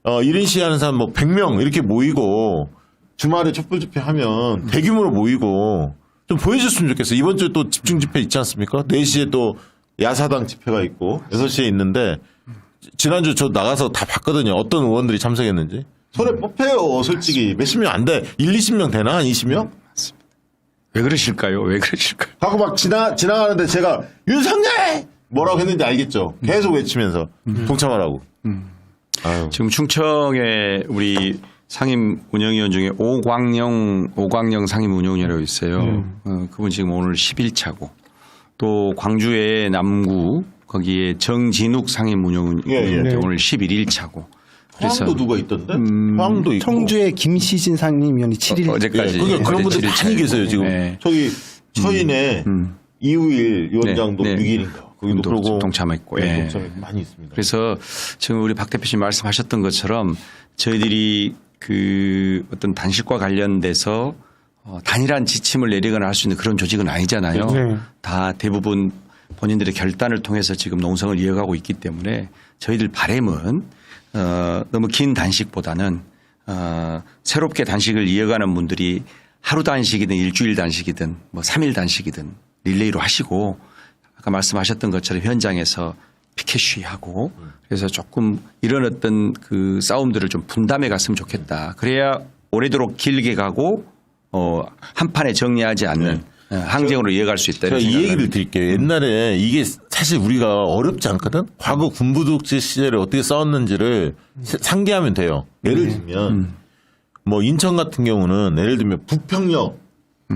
1인 시위하는 사람 뭐 100명 이렇게 모이고 주말에 촛불 집회하면 대규모로 모이고 좀 보여줬으면 좋겠어요. 이번 주에 또 집중 집회 있지 않습니까? 4시에 또 야사당 집회가 있고 6시에 있는데 지난주 저 나가서 다 봤거든요. 어떤 의원들이 참석했는지. 손에 뽑혀요. 솔직히 몇십 명 안 돼. 20명 되나? 한 20명? 왜 그러실까요? 왜 그러실까요? 하고 막 지나가는데 제가 윤석열! 뭐라고 했는지 알겠죠? 계속 외치면서 동참하라고. 아유. 지금 충청에 우리 상임 운영위원 중에 오광영 상임 운영위원이라고 있어요. 그분 지금 오늘 10일차고 또 광주의 남구 거기에 정진욱 상임 운영위원 오늘 11일차고. 포항도 누가 있던데? 포항도 있고. 청주의 김시진 상임위원이 7일. 어제까지. 그러니까 그런 분들 많이 계세요 지금. 저기 처인에 이우일 위원장도 6일인가. 거기도 그러고 동참했고. 동참했고 많이 있습니다. 그래서 지금 우리 박 대표님 말씀하셨던 것처럼 저희들이 그 어떤 단식과 관련돼서 단일한 지침을 내리거나 할 수 있는 그런 조직은 아니잖아요. 다 대부분 본인들의 결단을 통해서 지금 농성을 이어가고 있기 때문에 저희들 바람은 너무 긴 단식보다는 새롭게 단식을 이어가는 분들이 하루 단식이든 일주일 단식이든 뭐 3일 단식이든 릴레이로 하시고 아까 말씀하셨던 것처럼 현장에서 피켓 시위하고 그래서 조금 이런 어떤 그 싸움들을 좀 분담해 갔으면 좋겠다. 그래야 오래도록 길게 가고 한 판에 정리하지 않는 항쟁으로 이어갈 수 있다. 제가 이 얘기를 드릴게요. 옛날에 이게 사실 우리가 어렵지 않거든. 과거 군부독재 시절에 어떻게 싸웠는지를 상기하면 돼요. 예를 들면 뭐 인천 같은 경우는 예를 들면 북평역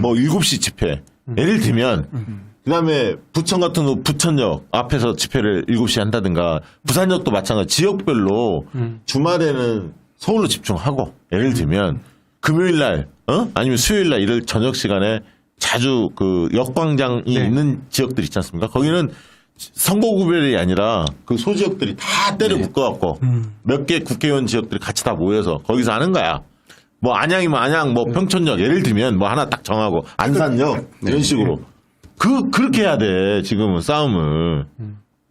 뭐 7시 집회 예를 들면 그다음에 부천 같은 경우 부천역 앞에서 집회를 7시에 한다든가 부산역도 마찬가지 지역별로 주말에는 서울로 집중하고 예를 들면 금요일 날 아니면 수요일 날 이럴 저녁 시간에 자주 그 역광장이 있는 지역들 있지 않습니까? 거기는 선거 구별이 아니라 그 소지역들이 다 때려 묶어갖고 몇 개 국회의원 지역들이 같이 다 모여서 거기서 하는 거야. 뭐 안양이면 안양, 뭐 평촌역 예를 들면 뭐 하나 딱 정하고 안산역 이런 식으로 그렇게 해야 돼. 지금은 싸움을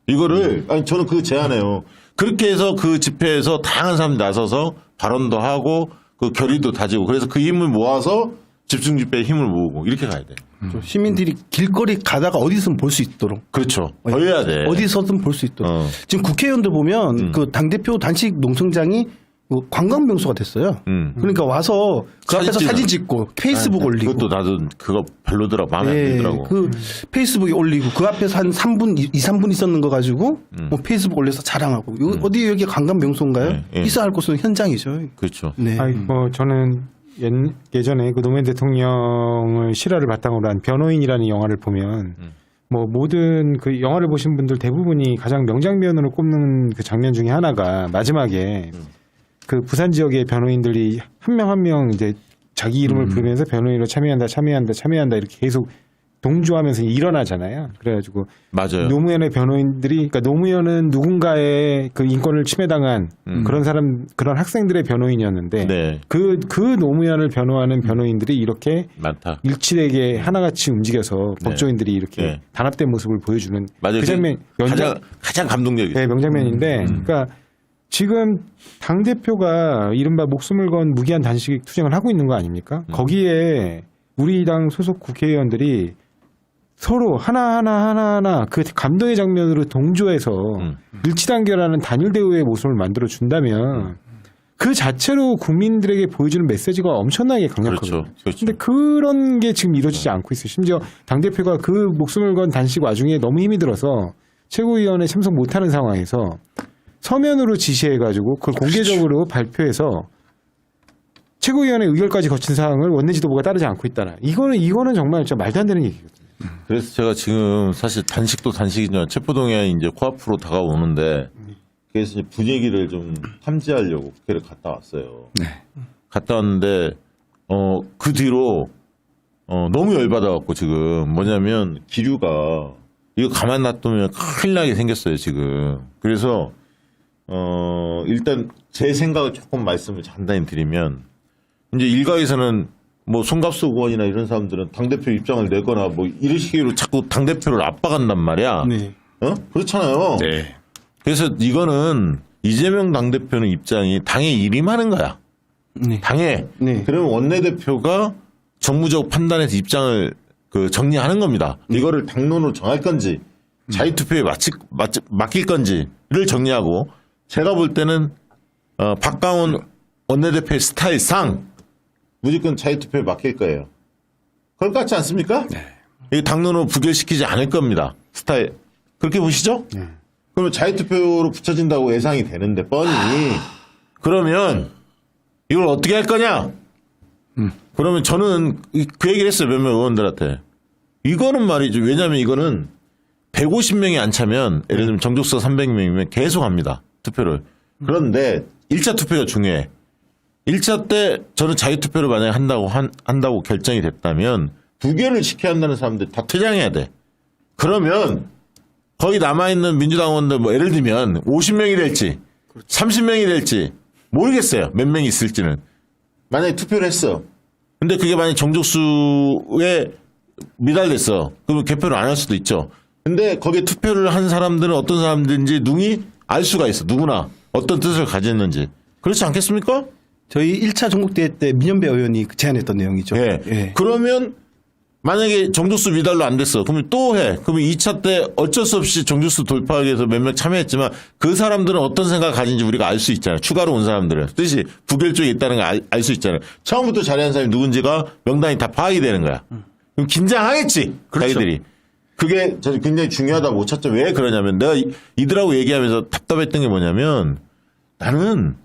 이거를 아니 저는 그거 제안해요. 그렇게 해서 그 집회에서 다양한 사람들이 나서서 발언도 하고 그 결의도 다지고 그래서 그 힘을 모아서 집중 집회에 힘을 모으고 이렇게 가야 돼. 시민들이 길거리 가다가 어디서든 볼 수 있도록. 그렇죠. 더 해야 돼. 어디서든 볼 수 있도록. 지금 국회의원들 보면 그 당대표 단식 농성장이 관광 명소가 됐어요. 그러니까 와서 그 앞에서 사진 찍고 페이스북 올리고. 그것도 나도 그거 별로더라. 마음에 안 들더라고. 그 페이스북에 올리고 그 앞에서 한 3분, 2, 3분 있었는 거 가지고 뭐 페이스북 올려서 자랑하고. 어디 여기 관광 명소인가요? 있어야 할 곳은 현장이죠. 그렇죠. 네. 아니, 뭐 저는 예전에 그 노무현 대통령을 실화를 바탕으로 한 변호인이라는 영화를 보면 뭐 모든 그 영화를 보신 분들 대부분이 가장 명장면으로 꼽는 그 장면 중에 하나가 마지막에 그 부산 지역의 변호인들이 한 명 한 명 이제 자기 이름을 부르면서 변호인으로 참여한다 이렇게 계속 동조하면서 일어나잖아요. 그래가지고 맞아요. 노무현의 변호인들이 그러니까 노무현은 누군가의 그 인권을 침해당한 그런 사람 그런 학생들의 변호인이었는데 네. 그 노무현을 변호하는 변호인들이 이렇게 많다. 일치되게 하나같이 움직여서 법조인들이 이렇게 단합된 모습을 보여주는 맞아요. 그 장면 가장 감동적이에요. 네, 명장면인데 그러니까 지금 당대표가 이른바 목숨을 건 무기한 단식 투쟁을 하고 있는 거 아닙니까? 거기에 우리 당 소속 국회의원들이 서로 하나하나 그 감동의 장면으로 동조해서 일치단결하는 단일 대우의 모습을 만들어 준다면 그 자체로 국민들에게 보여주는 메시지가 엄청나게 강력하거든요. 그렇죠. 근데 그런 게 지금 이루어지지 않고 있어요. 심지어 당대표가 그 목숨을 건 단식 와중에 너무 힘이 들어서 최고위원회 참석 못하는 상황에서 서면으로 지시해가지고 그걸 공개적으로 발표해서 최고위원회 의결까지 거친 사항을 원내 지도부가 따르지 않고 있다나 이거는 정말 진짜 말도 안 되는 얘기거든요. 그래서 제가 지금 사실 단식도 단식이지만 체포동의안이 이제 코앞으로 다가오는데 그래서 이제 분위기를 좀 탐지하려고 국회를 갔다 왔어요. 네. 갔다 왔는데 그 뒤로 너무 열받아갖고 지금 뭐냐면 기류가 이거 가만 놔두면 큰일 나게 생겼어요 지금. 그래서 일단 제 생각을 조금 말씀을 간단히 드리면 이제 일각에서는 뭐 송갑수 의원이나 이런 사람들은 당대표 입장을 내거나 뭐 이런 식으로 자꾸 당대표를 압박한단 말이야. 네. 그렇잖아요. 네. 그래서 이거는 이재명 당대표는 입장이 당에 일임하는 거야. 네. 당에. 네. 그러면 원내대표가 정무적 판단해서 입장을 정리하는 겁니다. 이거를 당론으로 정할 건지 자유투표에 맡길 건지를 정리하고 제가 볼 때는 박강원 원내대표의 스타일상 무조건 자유투표에 맡길 거예요. 그럴 것 같지 않습니까? 네. 이 당론으로 부결시키지 않을 겁니다. 스타일. 그렇게 보시죠? 네. 그러면 자유투표로 붙여진다고 예상이 되는데 뻔히. 그러면 이걸 어떻게 할 거냐? 그러면 저는 그 얘기를 했어요. 몇몇 의원들한테. 이거는 말이죠. 왜냐하면 이거는 150명이 안 차면 예를 들면 정족수 300명이면 계속 합니다. 투표를. 그런데 1차 투표가 중요해. 1차 때 저는 자유투표를 만약에 한다고 결정이 됐다면 부결을 시켜야 한다는 사람들 다 퇴장해야 돼. 그러면 거기 남아있는 민주당 의원들 뭐 예를 들면 50명이 될지 30명이 될지 모르겠어요. 몇 명이 있을지는. 만약에 투표를 했어. 근데 그게 만약에 정족수에 미달됐어. 그러면 개표를 안 할 수도 있죠. 근데 거기에 투표를 한 사람들은 어떤 사람들인지 누이 알 수가 있어. 누구나. 어떤 뜻을 가졌는지. 그렇지 않겠습니까? 저희 1차 전국대회 때 민현배 의원이 제안했던 내용이죠. 예. 예. 그러면 만약에 정족수 미달로 안 됐어. 그러면 또 해. 그러면 2차 때 어쩔 수 없이 정족수 돌파하기 위해서 몇 명 참여했지만 그 사람들은 어떤 생각을 가진지 우리가 알 수 있잖아요. 추가로 온 사람들은. 뜻이 부결 쪽에 있다는 걸 알 수 있잖아요. 처음부터 자리한 사람이 누군지가 명단이 다 파악이 되는 거야. 그럼 긴장하겠지. 그렇죠. 자기들이. 그게 저는 굉장히 중요하다고 못 찾죠. 왜 그러냐면 내가 이들하고 얘기하면서 답답했던 게 뭐냐면 나는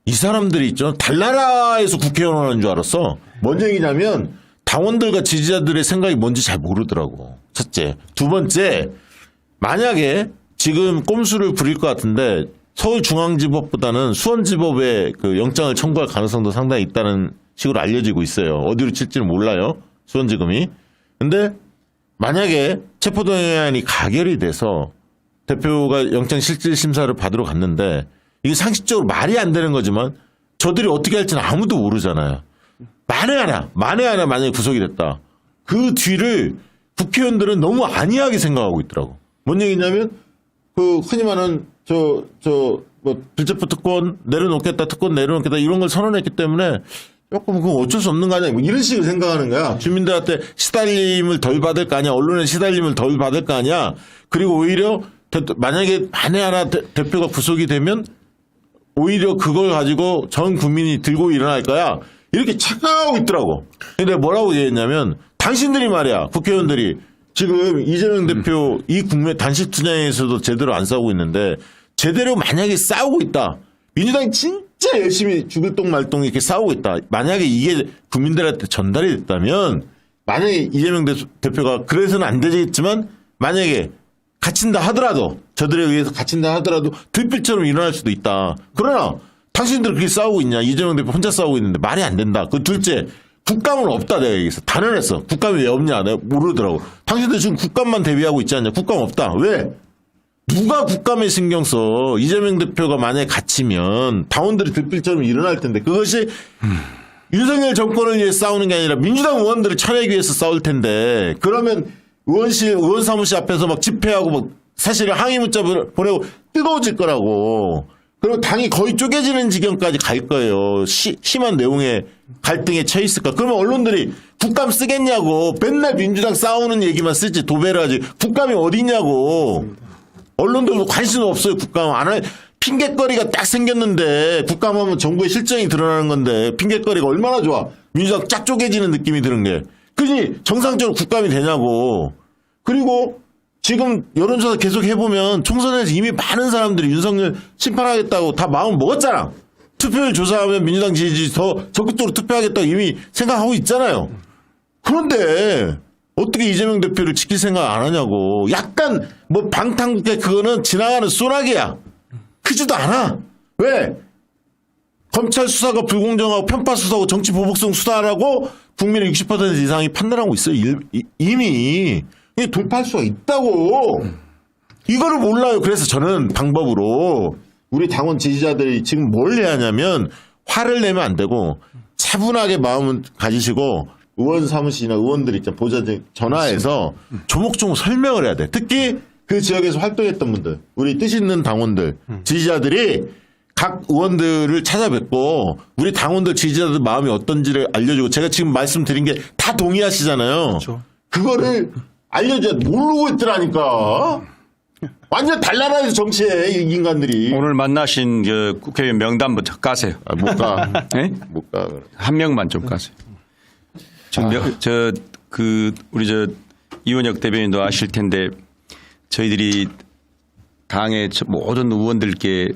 이 사람들이 있죠. 달나라에서 국회의원 하는 줄 알았어. 뭔 얘기냐면 당원들과 지지자들의 생각이 뭔지 잘 모르더라고. 첫째. 두 번째, 만약에 지금 꼼수를 부릴 것 같은데 서울중앙지법보다는 수원지법에 그 영장을 청구할 가능성도 상당히 있다는 식으로 알려지고 있어요. 어디로 칠지는 몰라요. 수원지검이. 근데 만약에 체포동의안이 가결이 돼서 대표가 영장실질심사를 받으러 갔는데 이게 상식적으로 말이 안 되는 거지만 저들이 어떻게 할지는 아무도 모르잖아요. 만에 하나 만약에 구속이 됐다. 그 뒤를 국회의원들은 너무 안이하게 생각하고 있더라고. 뭔 얘기냐면 그 흔히 말하는 뭐 불체포 특권 내려놓겠다, 특권 내려놓겠다 이런 걸 선언했기 때문에 조금 그건 어쩔 수 없는 거 아니야. 뭐 이런 식으로 생각하는 거야. 주민들한테 시달림을 덜 받을 거 아니야. 언론의 시달림을 덜 받을 거 아니야. 그리고 오히려 만약에 만에 하나 대표가 구속이 되면 오히려 그걸 가지고 전 국민이 들고 일어날 거야. 이렇게 착각하고 있더라고. 근데 뭐라고 얘기했냐면 당신들이 말이야. 국회의원들이 지금 이재명 대표 이 국내 단식 투쟁에서도 제대로 안 싸우고 있는데 제대로 만약에 싸우고 있다. 민주당이 진짜 열심히 죽을 똥 말 똥 이렇게 싸우고 있다. 만약에 이게 국민들한테 전달이 됐다면 만약에 이재명 대표가 그래서는 안 되겠지만 만약에 갇힌다 하더라도 저들에 의해서 갇힌다 하더라도 들필처럼 일어날 수도 있다. 그러나 당신들 그렇게 싸우고 있냐. 이재명 대표 혼자 싸우고 있는데 말이 안 된다. 그 둘째 국감은 없다 내가 얘기했어. 단언했어. 국감이 왜 없냐 내가 모르더라고. 당신들 지금 국감만 대비하고 있지 않냐. 국감 없다. 왜? 누가 국감에 신경 써. 이재명 대표가 만약에 갇히면 당원들이 들필처럼 일어날 텐데 그것이 윤석열 정권을 위해 싸우는 게 아니라 민주당 의원들을 차례하기 위해서 싸울 텐데 그러면 의원 사무실 앞에서 막 집회하고 막 사실은 항의 문자 보내고 뜨거워질 거라고. 그리고 당이 거의 쪼개지는 지경까지 갈 거예요. 심한 내용의 갈등에 처했을까. 그러면 언론들이 국감 쓰겠냐고. 맨날 민주당 싸우는 얘기만 쓰지. 도배를 하지. 국감이 어디냐고. 언론들도 관심도 없어요. 국감 안 할. 핑계거리가 딱 생겼는데 국감하면 정부의 실정이 드러나는 건데 핑계거리가 얼마나 좋아. 민주당 쫙 쪼개지는 느낌이 드는 게. 그니 정상적으로 국감이 되냐고. 그리고 지금 여론조사 계속 해보면 총선에서 이미 많은 사람들이 윤석열 심판하겠다고 다 마음 먹었잖아. 투표율 조사하면 민주당 지지율이 더 적극적으로 투표하겠다고 이미 생각하고 있잖아요. 그런데 어떻게 이재명 대표를 지킬 생각 안 하냐고. 약간 뭐 방탄국회 그거는 지나가는 소나기야. 크지도 않아. 왜? 검찰 수사가 불공정하고 편파 수사하고 정치 보복성 수사라고 국민의 60% 이상이 판단하고 있어요. 이미. 이게 돌파할 수가 있다고. 이거를 몰라요. 그래서 저는 방법으로 우리 당원 지지자들이 지금 뭘 해야 하냐면 화를 내면 안 되고 차분하게 마음을 가지시고 의원 사무실이나 의원들 있잖아. 보좌진 전화해서 조목조목 설명을 해야 돼. 특히 그 지역에서 활동했던 분들, 우리 뜻 있는 당원들, 지지자들이 각 의원들을 찾아뵙고 우리 당원들 지지자들 마음이 어떤지를 알려주고 제가 지금 말씀드린 게 다 동의하시잖아요. 그렇죠. 그거를 알려줘야 모르고 있더라니까. 완전 달나라에서 정치해 이 인간들이. 오늘 만나신 그 국회의원 명단부터 까세요. 못 가. 네? 못 가. 한 명만 좀 까세요. 우리 이원혁 대변인도 아실 텐데 저희들이 당의 모든 의원들께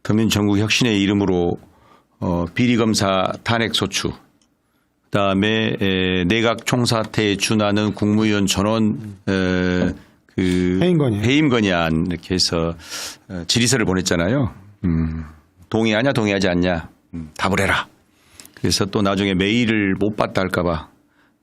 더민전국혁신의 이름으로 비리검사 탄핵소추 그다음에 내각 총사태에 준하는 국무위원 전원 해임 건의안 이렇게 해서 질의서를 보냈잖아요. 동의하냐 동의하지 않냐 답을 해라. 그래서 또 나중에 메일을 못 받다 할까 봐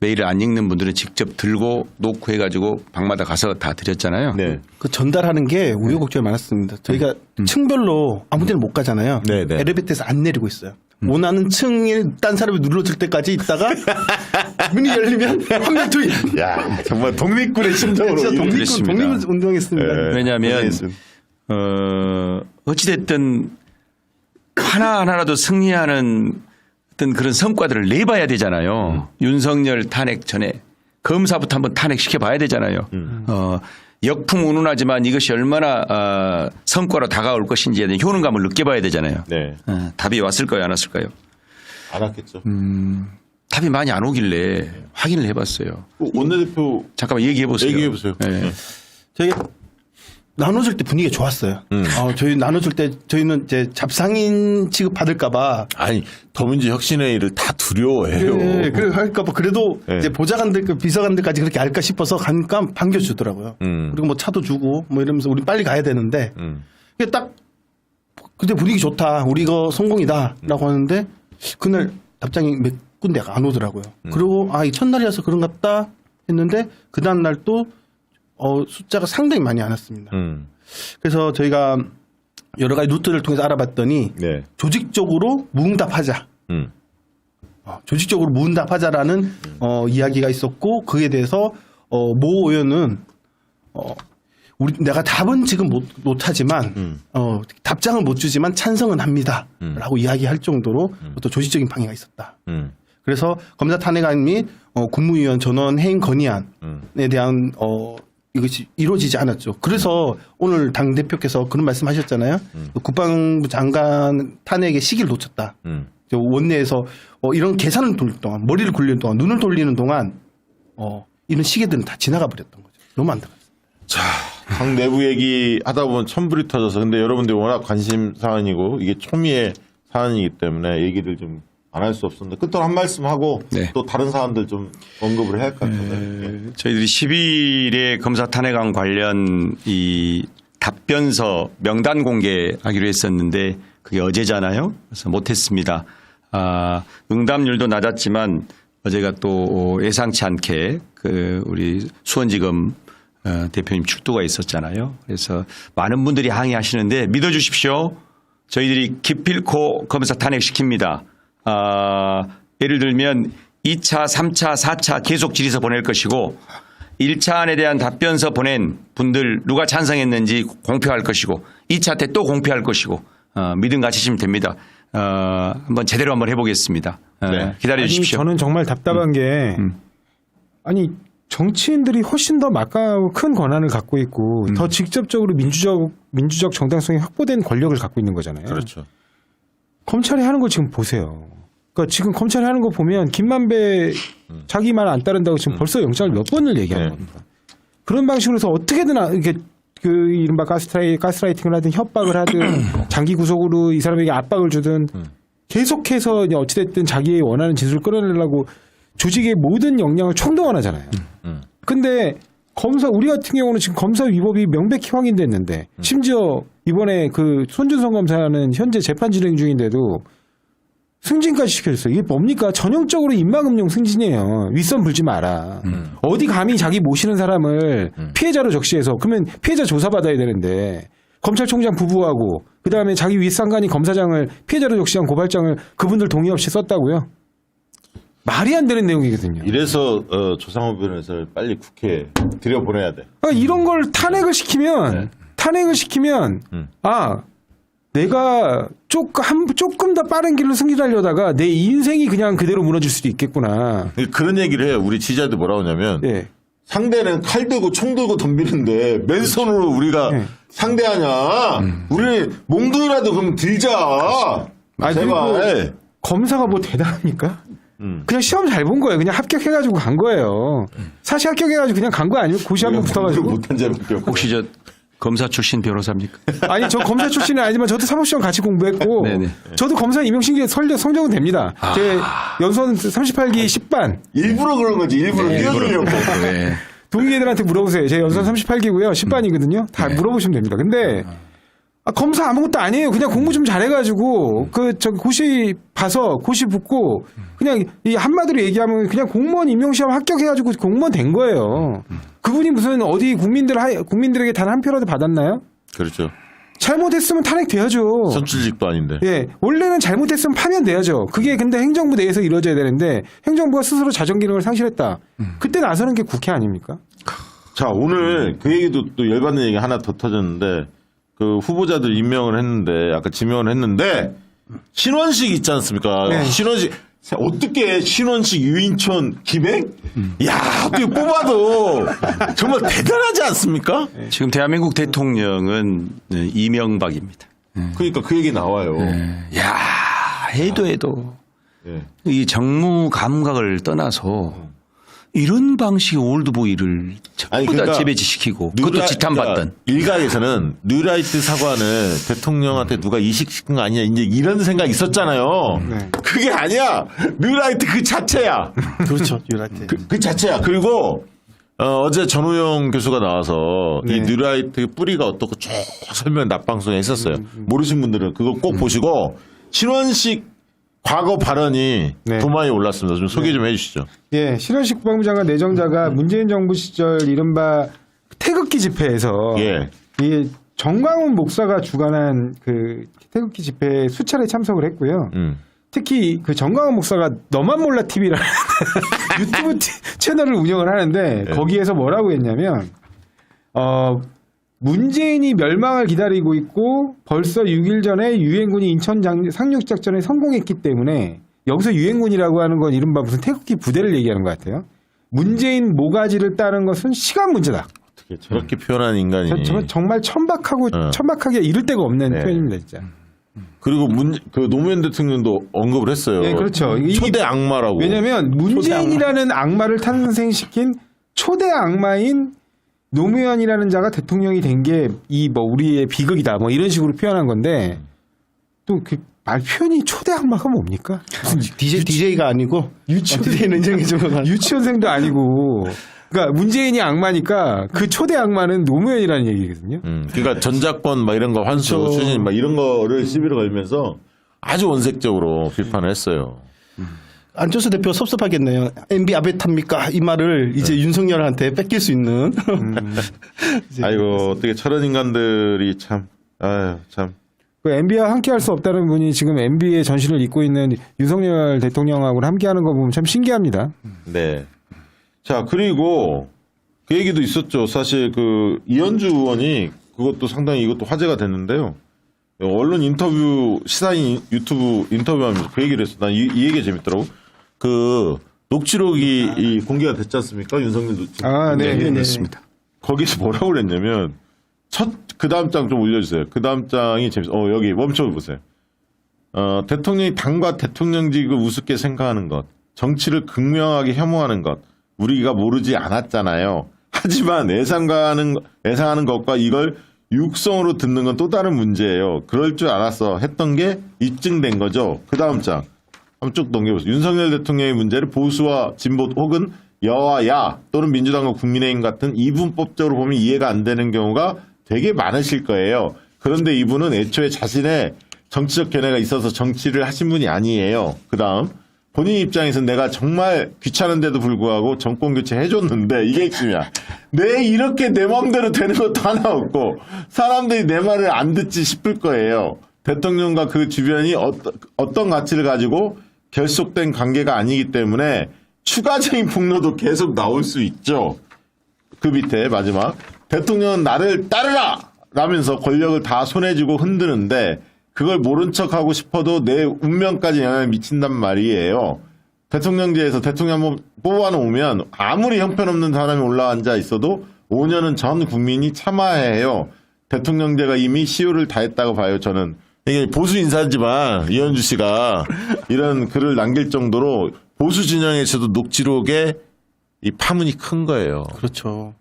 메일을 안 읽는 분들은 직접 들고 놓고 해가지고 방마다 가서 다 드렸잖아요. 네. 그 전달하는 게 우여곡절이 많았습니다. 저희가 층별로 아무 데나 못 가잖아요. 네, 네. 엘리베이터에서 안 내리고 있어요. 원하는 층에 딴 사람이 눌러줄 때까지 있다가 문이 열리면 한 명 투입. 야 정말 독립군의 심정으로. 진짜 독립운동했습니다. 네. 왜냐하면 어찌됐든 하나하나라도 승리하는 어떤 그런 성과들을 내봐야 되잖아요. 윤석열 탄핵 전에 검사부터 한번 탄핵시켜 봐야 되잖아요. 역풍운운하지만 이것이 얼마나 성과로 다가올 것인지에 대한 효능감을 느껴봐야 되잖아요. 네. 답이 왔을까요? 안 왔을까요? 안 왔겠죠. 답이 많이 안 오길래 확인을 해봤어요. 원내대표 잠깐만 얘기해 보세요. 얘기해 보세요. 네. 저희가 나눠줄 때 분위기가 좋았어요. 저희 나눠줄 때 저희는 이제 잡상인 취급 받을까봐. 아니 더민주 혁신회의를 다 두려워해요. 네, 그래 할까봐 그래도 네. 이제 보좌관들, 비서관들까지 그렇게 알까 싶어서 가니까 반겨주더라고요. 그리고 뭐 차도 주고 뭐 이러면서 우리 빨리 가야 되는데 이게 딱 그때 분위기 좋다. 우리 이거 성공이다라고 하는데 그날 답장이 몇 군데가 안 오더라고요. 그리고 이 첫날이라서 그런갑다 했는데 그 다음 날 또 숫자가 상당히 많이 안 왔습니다. 그래서 저희가 여러 가지 루트를 통해서 알아봤더니 네. 조직적으로 무응답하자. 조직적으로 무응답하자라는 이야기가 있었고 그에 대해서 모 의원은 내가 답은 지금 못하지만 답장을 못 주지만 찬성은 합니다라고 이야기할 정도로 또 조직적인 방해가 있었다. 그래서 검사 탄핵안 및 국무위원 전원 해임 건의안에 대한 이것이 이루어지지 않았죠. 그래서 오늘 당 대표께서 그런 말씀하셨잖아요. 국방부 장관 탄핵의 시기를 놓쳤다. 원내에서 이런 계산을 돌릴 동안, 머리를 굴리는 동안, 눈을 돌리는 동안 이런 시기들은 다 지나가 버렸던 거죠. 너무 안타깝습니다. 자, 당 내부 얘기 하다 보면 천불이 터져서 근데 여러분들이 워낙 관심 사안이고 이게 초미의 사안이기 때문에 얘기를 좀 안 할 수 없었는데 끝으로 한 말씀 하고 네. 또 다른 사안들 좀 언급을 해야 할 것 같은데. 저희들이 10일에 검사 탄핵안 관련 이 답변서 명단 공개하기로 했었는데 그게 어제잖아요. 그래서 못했습니다. 응답률도 낮았지만 어제가 또 예상치 않게 그 우리 수원지검 대표님 출두가 있었잖아요. 그래서 많은 분들이 항의하시는데 믿어주십시오. 저희들이 기필코 검사 탄핵시킵니다. 예를 들면 2차, 3차, 4차 계속 질의서 보낼 것이고 1차 안에 대한 답변서 보낸 분들 누가 찬성했는지 공표할 것이고 2차 때 또 공표할 것이고 믿음 가지시면 됩니다. 한번 제대로 한번 해보겠습니다. 네. 기다려 주십시오. 저는 정말 답답한 게 아니 정치인들이 훨씬 더 막강하고 큰 권한을 갖고 있고 더 직접적으로 민주적 정당성이 확보된 권력을 갖고 있는 거잖아요. 그렇죠. 검찰이 하는 걸 지금 보세요. 그러니까 지금 검찰이 하는 거 보면 김만배 자기 말 안 따른다고 지금 벌써 영장을 몇 번을 얘기하는 겁니다. 그런 방식으로 해서 어떻게든 이렇게 그 이른바 가스라이팅을 하든 협박을 하든 장기 구속으로 이 사람에게 압박을 주든 계속해서 어찌됐든 자기의 원하는 진술을 끌어내려고 조직의 모든 역량을 총동원하잖아요. 근데 우리 같은 경우는 지금 검사 위법이 명백히 확인됐는데 심지어 이번에 그 손준성 검사는 현재 재판 진행 중인데도 승진까지 시켜줬어요. 이게 뭡니까? 전형적으로 인마금용 승진이에요. 윗선 불지 마라. 어디 감히 자기 모시는 사람을 피해자로 적시해서 그러면 피해자 조사받아야 되는데 검찰총장 부부하고 그다음에 자기 윗상관이 검사장을 피해자로 적시한 고발장을 그분들 동의 없이 썼다고요? 말이 안 되는 내용이거든요. 이래서 조상호 변호사를 빨리 국회에 들여보내야 돼. 그러니까 이런 걸 탄핵을 시키면 내가 조금 더 빠른 길로 승진하려다가 내 인생이 그냥 그대로 무너질 수도 있겠구나. 그런 얘기를 해요. 우리 지지자들 뭐라고 하냐면 예. 상대는 칼 들고 총 들고 덤비는데 맨손으로 우리가 상대하냐. 우리는 몽둥이라도 그럼 들자. 제발. 검사가 뭐 대단합니까? 그냥 시험 잘 본 거예요. 그냥 합격해가지고 간 거예요. 사실 합격해가지고 그냥 간 거 아니에요? 고시 한번 붙어가지고. 못한 자밖에 없고. 혹시 저 검사 출신 변호사입니까? 아니 저 검사 출신은 아니지만 저도 사법시험 같이 공부했고 네네. 저도 검사 임용신기에 성적은 됩니다. 제 연수원 38기 10반. 일부러 그런 거지. 일부러 끼어들려고. 네. 동기애들한테 물어보세요. 제 연수원 38기고요. 10반이거든요. 다 물어보시면 됩니다. 근데 검사 아무것도 아니에요. 그냥 공부 좀 잘해가지고 고시 봐서 고시 붙고 그냥 이 한마디로 얘기하면 그냥 공무원 임용시험 합격해가지고 공무원 된 거예요. 그분이 무슨 어디 국민들에게 단 한 표라도 받았나요? 그렇죠. 잘못했으면 탄핵돼야죠. 선출직도 아닌데. 예, 원래는 잘못했으면 파면돼야죠. 그게 근데 행정부 내에서 이루어져야 되는데 행정부가 스스로 자정 기능을 상실했다. 그때 나서는 게 국회 아닙니까? 자, 오늘 그 얘기도 또 열받는 얘기 하나 더 터졌는데 그 후보자들 임명을 했는데 아까 지명을 했는데 신원식 있지 않습니까? 네. 신원식 어떻게 신원식, 유인촌, 김행? 야, 어떻게 뽑아도 정말 대단하지 않습니까? 지금 대한민국 대통령은 이명박입니다. 그러니까 그 얘기 나와요. 야, 해도 예. 이 정무 감각을 떠나서 이런 방식의 올드보이를 전부 다 그러니까 재배치시키고 그것도 지탄받던. 그러니까 일각에서는 뉴라이트 사과는 대통령한테 누가 이식시킨 거 아니냐 이제 이런 생각이 있었잖아요. 네. 그게 아니야. 뉴라이트 그 자체야. 그렇죠. 유라이트. 그 자체야. 그리고 어제 전우영 교수가 나와서 네. 이 뉴라이트 뿌리가 어떻고 쭉 설명 낮방송에 했었어요. 모르신 분들은 그거 꼭 보시고 신원식 과거 발언이 네. 도마에 올랐습니다. 좀 소개 좀 해주시죠. 예, 신원식 국방부 장관 내정자가 문재인 정부 시절 이른바 태극기 집회에서 예. 이 정광훈 목사가 주관한 그 태극기 집회에 수차례 참석을 했고요. 특히 그 정광훈 목사가 너만 몰라 TV라는 유튜브 채널을 운영을 하는데 거기에서 뭐라고 했냐면 문재인이 멸망을 기다리고 있고 벌써 6일 전에 유엔군이 인천 상륙작전에 성공했기 때문에 여기서 유엔군이라고 하는 건 이른바 무슨 태극기 부대를 얘기하는 것 같아요. 문재인 모가지를 따는 것은 시간 문제다. 어떻게 저렇게 표현한 인간이. 정말 천박하게 이를 데가 없는 표현입니다, 진짜. 그리고 그 노무현 대통령도 언급을 했어요. 네, 그렇죠. 초대 악마라고. 왜냐하면 문재인이라는 악마를 탄생시킨 초대 악마인 노무현이라는 자가 대통령이 된 게 이 뭐 우리의 비극이다 뭐 이런 식으로 표현한 건데 또 그 말 표현이 초대 악마가 뭡니까? 무슨 DJ가 아니고 DJ는 인정해주면 유치원생도 아니고 그러니까 문재인이 악마니까 그 초대 악마는 노무현이라는 얘기거든요. 그러니까 전작권 막 이런 거 환수 그렇죠. 추진 막 이런 거를 시비를 걸면서 아주 원색적으로 비판을 했어요. 안철수 대표 섭섭하겠네요. MB 아베탑니까? 이 말을 이제 윤석열한테 뺏길 수 있는. 아이고 어떻게 저런 인간들이 참. 아유 참. 그 MB와 함께할 수 없다는 분이 지금 MB의 전신을 잇고 있는 윤석열 대통령하고 함께하는 거 보면 참 신기합니다. 네. 자 그리고 그 얘기도 있었죠. 사실 그 이현주 의원이 그것도 상당히 이것도 화제가 됐는데요. 언론 인터뷰 시사인 유튜브 인터뷰하면서 그 얘기를 했어. 난 이 얘기 재밌더라고. 그 녹취록이 이 공개가 됐지 않습니까? 윤석열 녹취록. 네, 그렇습니다. 거기서 뭐라고 그랬냐면 그 다음 장 좀 올려주세요. 그 다음 장이 재밌어. 여기 멈춰보세요. 대통령이 당과 대통령직을 우습게 생각하는 것, 정치를 극명하게 혐오하는 것, 우리가 모르지 않았잖아요. 하지만 예상하는 것과 이걸 육성으로 듣는 건 또 다른 문제예요. 그럴 줄 알았어 했던 게 입증된 거죠. 그 다음 장 한번 쭉 넘겨보세요. 윤석열 대통령의 문제를 보수와 진보 혹은 여야 또는 민주당과 국민의힘 같은 이분법적으로 보면 이해가 안 되는 경우가 되게 많으실 거예요. 그런데 이분은 애초에 자신의 정치적 견해가 있어서 정치를 하신 분이 아니에요. 그 다음 본인 입장에서는 내가 정말 귀찮은데도 불구하고 정권 교체 해줬는데 이게 핵심이야. 내 이렇게 내 마음대로 되는 것도 하나 없고 사람들이 내 말을 안 듣지 싶을 거예요. 대통령과 그 주변이 어떤 가치를 가지고 결속된 관계가 아니기 때문에 추가적인 폭로도 계속 나올 수 있죠. 그 밑에 마지막 대통령은 나를 따르라 라면서 권력을 다 손에 쥐고 흔드는데 그걸 모른 척하고 싶어도 내 운명까지 영향을 미친단 말이에요. 대통령제에서 대통령 한번 뽑아놓으면 아무리 형편없는 사람이 올라앉아 있어도 5년은 전 국민이 참아야 해요. 대통령제가 이미 시효를 다했다고 봐요. 저는. 이게 보수 인사지만 이현주 씨가 이런 글을 남길 정도로 보수 진영에서도 녹취록에 이 파문이 큰 거예요. 그렇죠.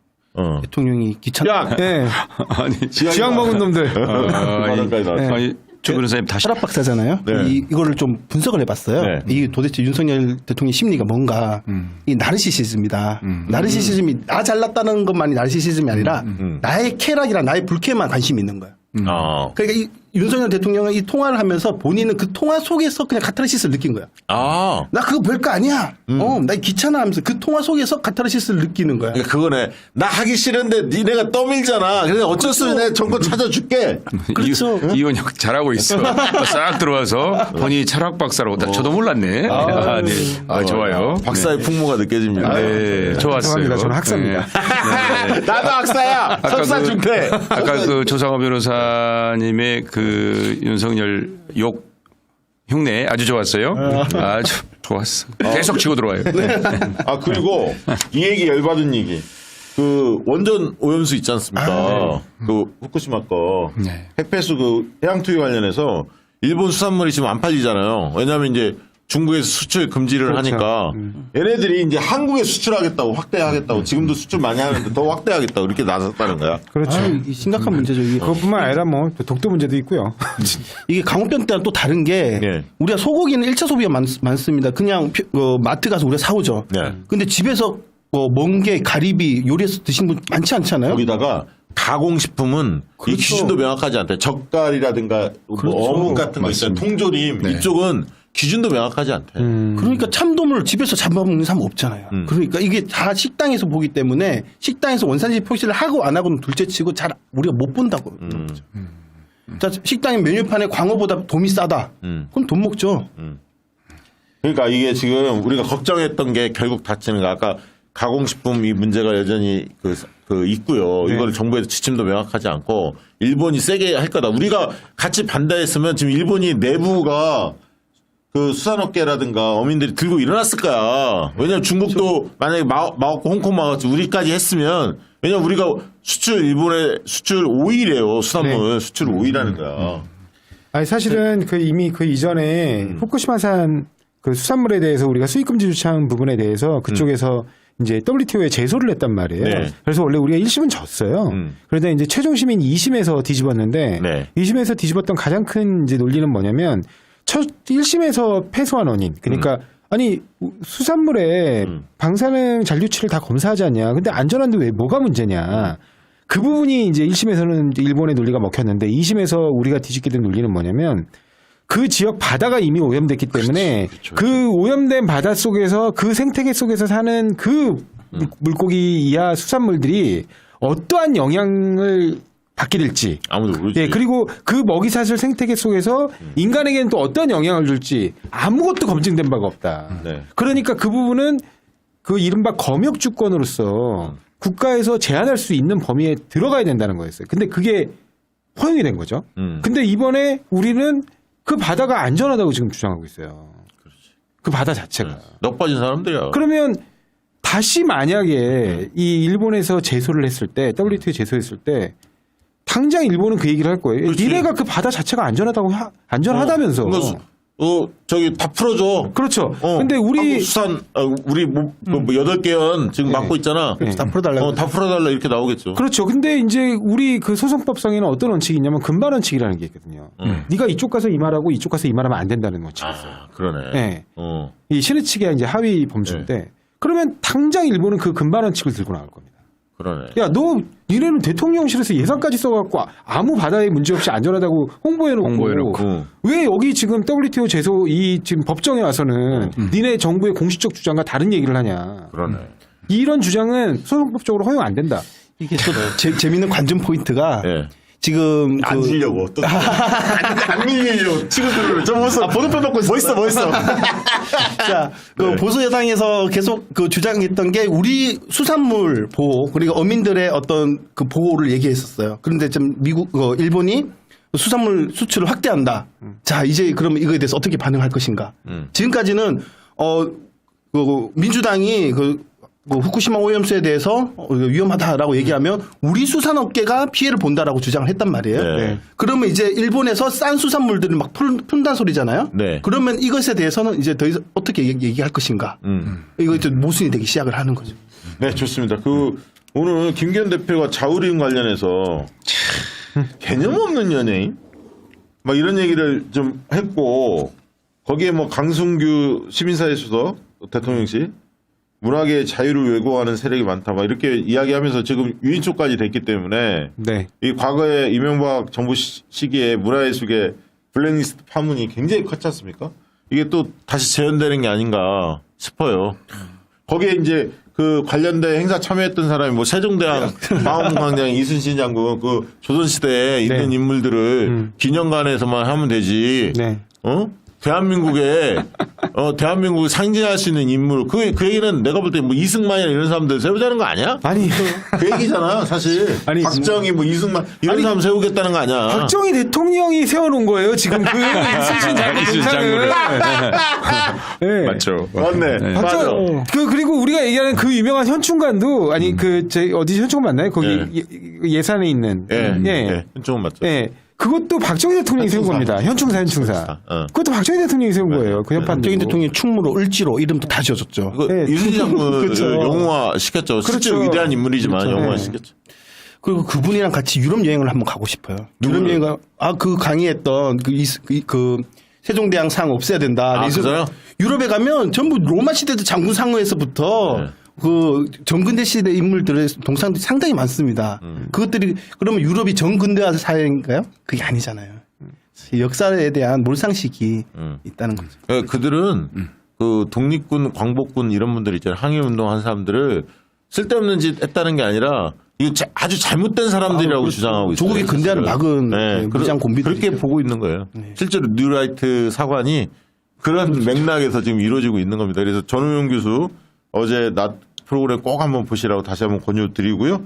대통령이 귀찮다. 네. 아니, 지약 먹은 놈들. 아니, 조 변호사님 다시. 철학 박사잖아요. 네. 이거를 좀 분석을 해봤어요. 네. 이 도대체 윤석열 대통령의 심리가 뭔가 이 나르시시즘이다. 나르시시즘이 나 잘났다는 것만이 나르시시즘이 아니라 나의 쾌락이랑 나의 불쾌에만 관심이 있는 거야. 그러니까 이 윤석열 대통령은 이 통화를 하면서 본인은 그 통화 속에서 그냥 카타르시스를 느낀 거야. 나 그거 별거 아니야. 나 귀찮아 하면서 그 통화 속에서 카타르시스를 느끼는 거야. 그러니까 그거네. 나 하기 싫은데 니네가 떠밀잖아. 그래서 어쩔 수 없이 내가 정권 찾아줄게. 그렇죠. 이원혁 잘하고 있어. 싹 들어와서 본인이 철학 박사라고. 저도 몰랐네. 네. 좋아요. 박사의 풍모가 느껴집니다. 네, 좋았어요. 죄송합니다. 저는 학사입니다. 네. 나도 학사야. 석사 중퇴. 아까 그 조상호 변호사님의 그 윤석열 욕 흉내 아주 좋았어요. 아주 좋았어. 계속 치고 들어와요. 아, 그리고 이 얘기 열받은 얘기. 그 원전 오염수 있지 않습니까? 그 후쿠시마 거. 네. 핵폐수 그 해양 투기 관련해서 일본 수산물이 지금 안 팔리잖아요. 왜냐하면 이제 중국에서 수출 금지를 그렇죠. 하니까 얘네들이 이제 한국에 수출하겠다고 확대하겠다고 지금도 수출 많이 하는데 더 확대하겠다고 이렇게 나섰다는 거야. 그렇죠. 이게 심각한 문제죠. 이게. 그것뿐만 아니라 뭐 독도 문제도 있고요. 이게 강원병 때랑 또 다른 게 네. 우리가 소고기는 1차 소비가 많습니다. 그냥 마트 가서 우리가 사오죠. 네. 근데 집에서 멍게, 가리비 요리해서 드신 분 많지 않잖아요. 거기다가 가공식품은 그렇죠. 이 기준도 명확하지 않대. 젓갈이라든가 그렇죠. 뭐 어묵 같은 거 있어요. 통조림 네. 이쪽은 기준도 명확하지 않대. 그러니까 참돔을 집에서 잡아먹는 사람 없잖아요. 그러니까 이게 다 식당에서 보기 때문에 식당에서 원산지 표시를 하고 안 하고는 둘째치고 잘 우리가 못 본다고. 자, 식당의 메뉴판에 광어보다 돔이 싸다. 그럼 돈 먹죠. 그러니까 이게 지금 우리가 걱정했던 게 결국 닥치는 거. 아까 가공식품 이 문제가 여전히 그 있고요. 네. 이걸 정부에서 지침도 명확하지 않고 일본이 세게 할 거다. 우리가 같이 반대했으면 지금 일본이 내부가 그 수산업계라든가 어민들이 들고 일어났을 거야. 왜냐면 중국도 만약에 막았고 홍콩 막았지 우리까지 했으면 왜냐면 우리가 일본에 수출 5위래요. 수산물 수출 5위라는 거야. 아니 사실은 그 이미 그 이전에 후쿠시마산 그 수산물에 대해서 우리가 수입 금지 조치한 부분에 대해서 그쪽에서 이제 WTO에 제소를 했단 말이에요. 네. 그래서 원래 우리가 1심은 졌어요. 그러다 이제 최종심인 2심에서 뒤집었는데 네. 2심에서 뒤집었던 가장 큰 이제 논리는 뭐냐면 첫 1심에서 패소한 원인. 그러니까 아니 수산물에 방사능 잔류치를 다 검사하지 않냐. 근데 안전한데 왜 뭐가 문제냐. 그 부분이 이제 1심에서는 일본의 논리가 먹혔는데 2심에서 우리가 뒤집게 된 논리는 뭐냐면 그 지역 바다가 이미 오염됐기 때문에 그 오염된 바다 속에서 그 생태계 속에서 사는 그 물고기 이하 수산물들이 어떠한 영향을 받게 될지. 아무도 모르지. 예, 그리고 그 먹이사슬 생태계 속에서 인간에게는 또 어떤 영향을 줄지 아무것도 검증된 바가 없다. 네. 그러니까 그 부분은 그 이른바 검역주권으로서 국가에서 제한할 수 있는 범위에 들어가야 된다는 거였어요. 근데 그게 허용이 된 거죠. 근데 이번에 우리는 그 바다가 안전하다고 지금 주장하고 있어요. 그 바다 자체가. 넉 빠진 사람들이야. 그러면 다시 만약에 이 일본에서 제소를 했을 때 WTO에 제소했을 때 당장 일본은 그 얘기를 할 거예요. 그렇지. 니네가 그 바다 자체가 안전하다면서. 저기 다 풀어줘. 그렇죠. 근데 우리 수산 우리 뭐 8개연 지금 막고 있잖아. 다 풀어달라고. 다 풀어달라 이렇게 나오겠죠. 그렇죠. 근데 이제 우리 그 소송법상에는 어떤 원칙이 있냐면 금반 원칙이라는 게 있거든요. 네가 이쪽 가서 이 말하고 이쪽 가서 이 말하면 안 된다는 원칙이 있어요. 그러네. 네. 이 신의치기가 이제 하위 범주인데 그러면 당장 일본은 그 금반 원칙을 들고 나올 겁니다. 그러네. 야, 니네는 대통령실에서 예산까지 써갖고 아무 바다에 문제 없이 안전하다고 홍보해놓고 왜 여기 지금 WTO 제소 이 지금 법정에 와서는 니네 정부의 공식적 주장과 다른 얘기를 하냐. 그러네. 이런 주장은 소송법적으로 허용 안 된다. 이게 또 재밌는 관전 포인트가 네. 지금 안 밀려고 또 안 밀리려고 친구들을 저 벌써 번호표 받고 있어. 멋있어. 자, 그 보수 여당에서 계속 그 주장했던 게 우리 수산물 보호 그리고 어민들의 어떤 그 보호를 얘기했었어요. 그런데 좀 일본이 수산물 수출을 확대한다. 자, 이제 그러면 이거에 대해서 어떻게 반응할 것인가? 지금까지는 그 민주당이 후쿠시마 오염수에 대해서 위험하다라고 얘기하면 우리 수산업계가 피해를 본다라고 주장을 했단 말이에요. 네. 그러면 이제 일본에서 싼 수산물들을 막 푼다는 소리잖아요. 네. 그러면 이것에 대해서는 이제 더 이상 어떻게 얘기할 것인가. 이거 이제 모순이 되기 시작을 하는 거죠. 네, 좋습니다. 오늘 김기현 대표가 자우림 관련해서 개념 없는 연예인 막 이런 얘기를 좀 했고 거기에 뭐 강승규 시민사회 수석 대통령실 문학의 자유를 왜곡하는 세력이 많다. 막 이렇게 이야기하면서 지금 유인초까지 됐기 때문에 네. 이 과거에 이명박 정부 시기에 문화예술계 블랙리스트 파문이 굉장히 컸지 않습니까? 이게 또 다시 재현되는 게 아닌가 싶어요. 거기에 이제 그 관련된 행사 참여했던 사람이 뭐 세종대왕 마음광장 이순신 장군 조선시대에 있는 인물들을 기념관에서만 하면 되지. 네. 대한민국에 대한민국을 상징할 수 있는 인물 그 얘기는 내가 볼 때 뭐 이승만이나 이런 사람들 세우자는 거 아니야? 아니 그 얘기잖아 사실. 아니, 박정희 뭐 이승만 이런 사람 세우겠다는 거 아니야? 박정희 대통령이 세워놓은 거예요 지금 그 이순신 장군을. 네. 맞죠. 맞네. 맞아. 그리고 우리가 얘기하는 그 유명한 현충관도 아니 어디 현충관 맞나요? 거기 예산에 있는. 예. 현충관 맞죠. 예. 그것도 박정희 대통령이 세운 겁니다. 현충사. 그것도 박정희 대통령이 세운 거예요. 그 현판. 박정희 대통령이 충무로, 을지로 이름도 다 지어줬죠. 이순신 장군을 그렇죠. 영웅화 시켰죠. 실제 그렇죠. 위대한 인물이지만 그렇죠. 영웅화 시켰죠. 그리고 그분이랑 같이 유럽 여행을 한번 가고 싶어요. 유럽 여행을 그 강의했던 그 세종대왕 상 없애야 된다. 그래서요? 유럽에 가면 전부 로마 시대도 장군 상어에서부터 그 정근대 시대 인물들의 동상들이 상당히 많습니다. 그것들이 그러면 유럽이 정근대화 사회인가요? 그게 아니잖아요. 역사에 대한 몰상식이 있다는 거죠. 그들은 그 독립군, 광복군 이런 분들 있잖아요. 항해운동한 사람들을 쓸데없는 짓 했다는 게 아니라 이거 아주 잘못된 사람들이라고 주장하고 있어요. 조국의 근대화를 막은 무장 곤비들 그렇게 보고 있는 거예요. 실제로 뉴라이트 사관이 그런 맥락에서 지금 이루어지고 있는 겁니다. 그래서 전우용 교수 어제 낮 프로그램 꼭 한번 보시라고 다시 한번 권유드리고요.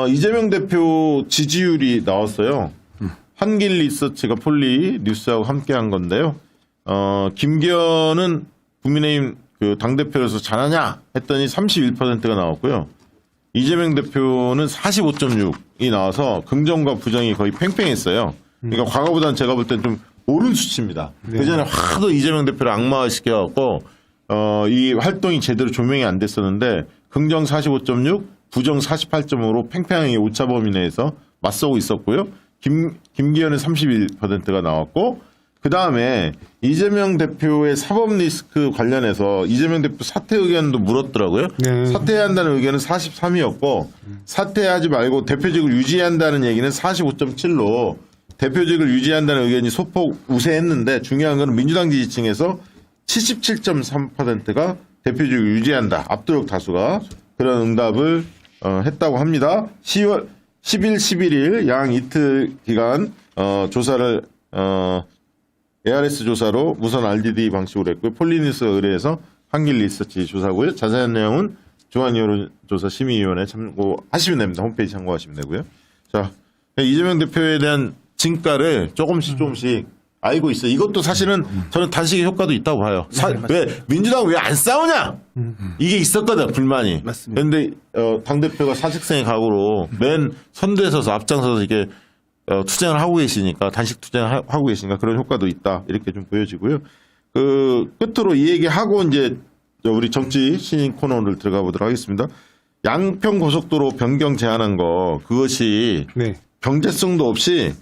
이재명 대표 지지율이 나왔어요. 한길 리서치가 폴리 뉴스하고 함께한 건데요. 김기현은 국민의힘 그 당대표로서 잘하냐 했더니 31%가 나왔고요. 이재명 대표는 45.6이 나와서 긍정과 부정이 거의 팽팽했어요. 그러니까 과거보다는 제가 볼 땐 좀 오른 수치입니다. 그전에 하도 이재명 대표를 악마화 시켜갖고 이 활동이 제대로 조명이 안 됐었는데 긍정 45.6, 부정 48.5로 팽팽하게 오차범위 내에서 맞서고 있었고요. 김기현은 31%가 나왔고 그 다음에 이재명 대표의 사법 리스크 관련해서 이재명 대표 사퇴 의견도 물었더라고요. 네. 사퇴해야 한다는 의견은 43이었고 사퇴하지 말고 대표직을 유지한다는 얘기는 45.7로 대표직을 유지한다는 의견이 소폭 우세했는데 중요한 건 민주당 지지층에서 77.3%가 대표직을 유지한다. 압도적 다수가 그런 응답을 했다고 합니다. 10월 10일, 11일 양 이틀 기간 조사를 ARS 조사로 무선 RDD 방식으로 했고요. 폴리뉴스가 의뢰해서 한길 리서치 조사고요. 자세한 내용은 중앙여론조사 심의위원회 참고하시면 됩니다. 홈페이지 참고하시면 되고요. 자, 이재명 대표에 대한 진가를 조금씩 알고 있어요. 이것도 사실은 저는 단식의 효과도 있다고 봐요. 왜 민주당 왜 안 싸우냐? 이게 있었거든 불만이. 맞습니다. 그런데 당 대표가 사직생의 각오로 맨 선두에 서서 앞장서서 이게 투쟁을 하고 계시니까 단식 투쟁을 하고 계시니까 그런 효과도 있다 이렇게 좀 보여지고요. 그 끝으로 이 얘기하고 이제 우리 정치 신인 코너를 들어가 보도록 하겠습니다. 양평 고속도로 변경 제한한 거 그것이 경제성도 없이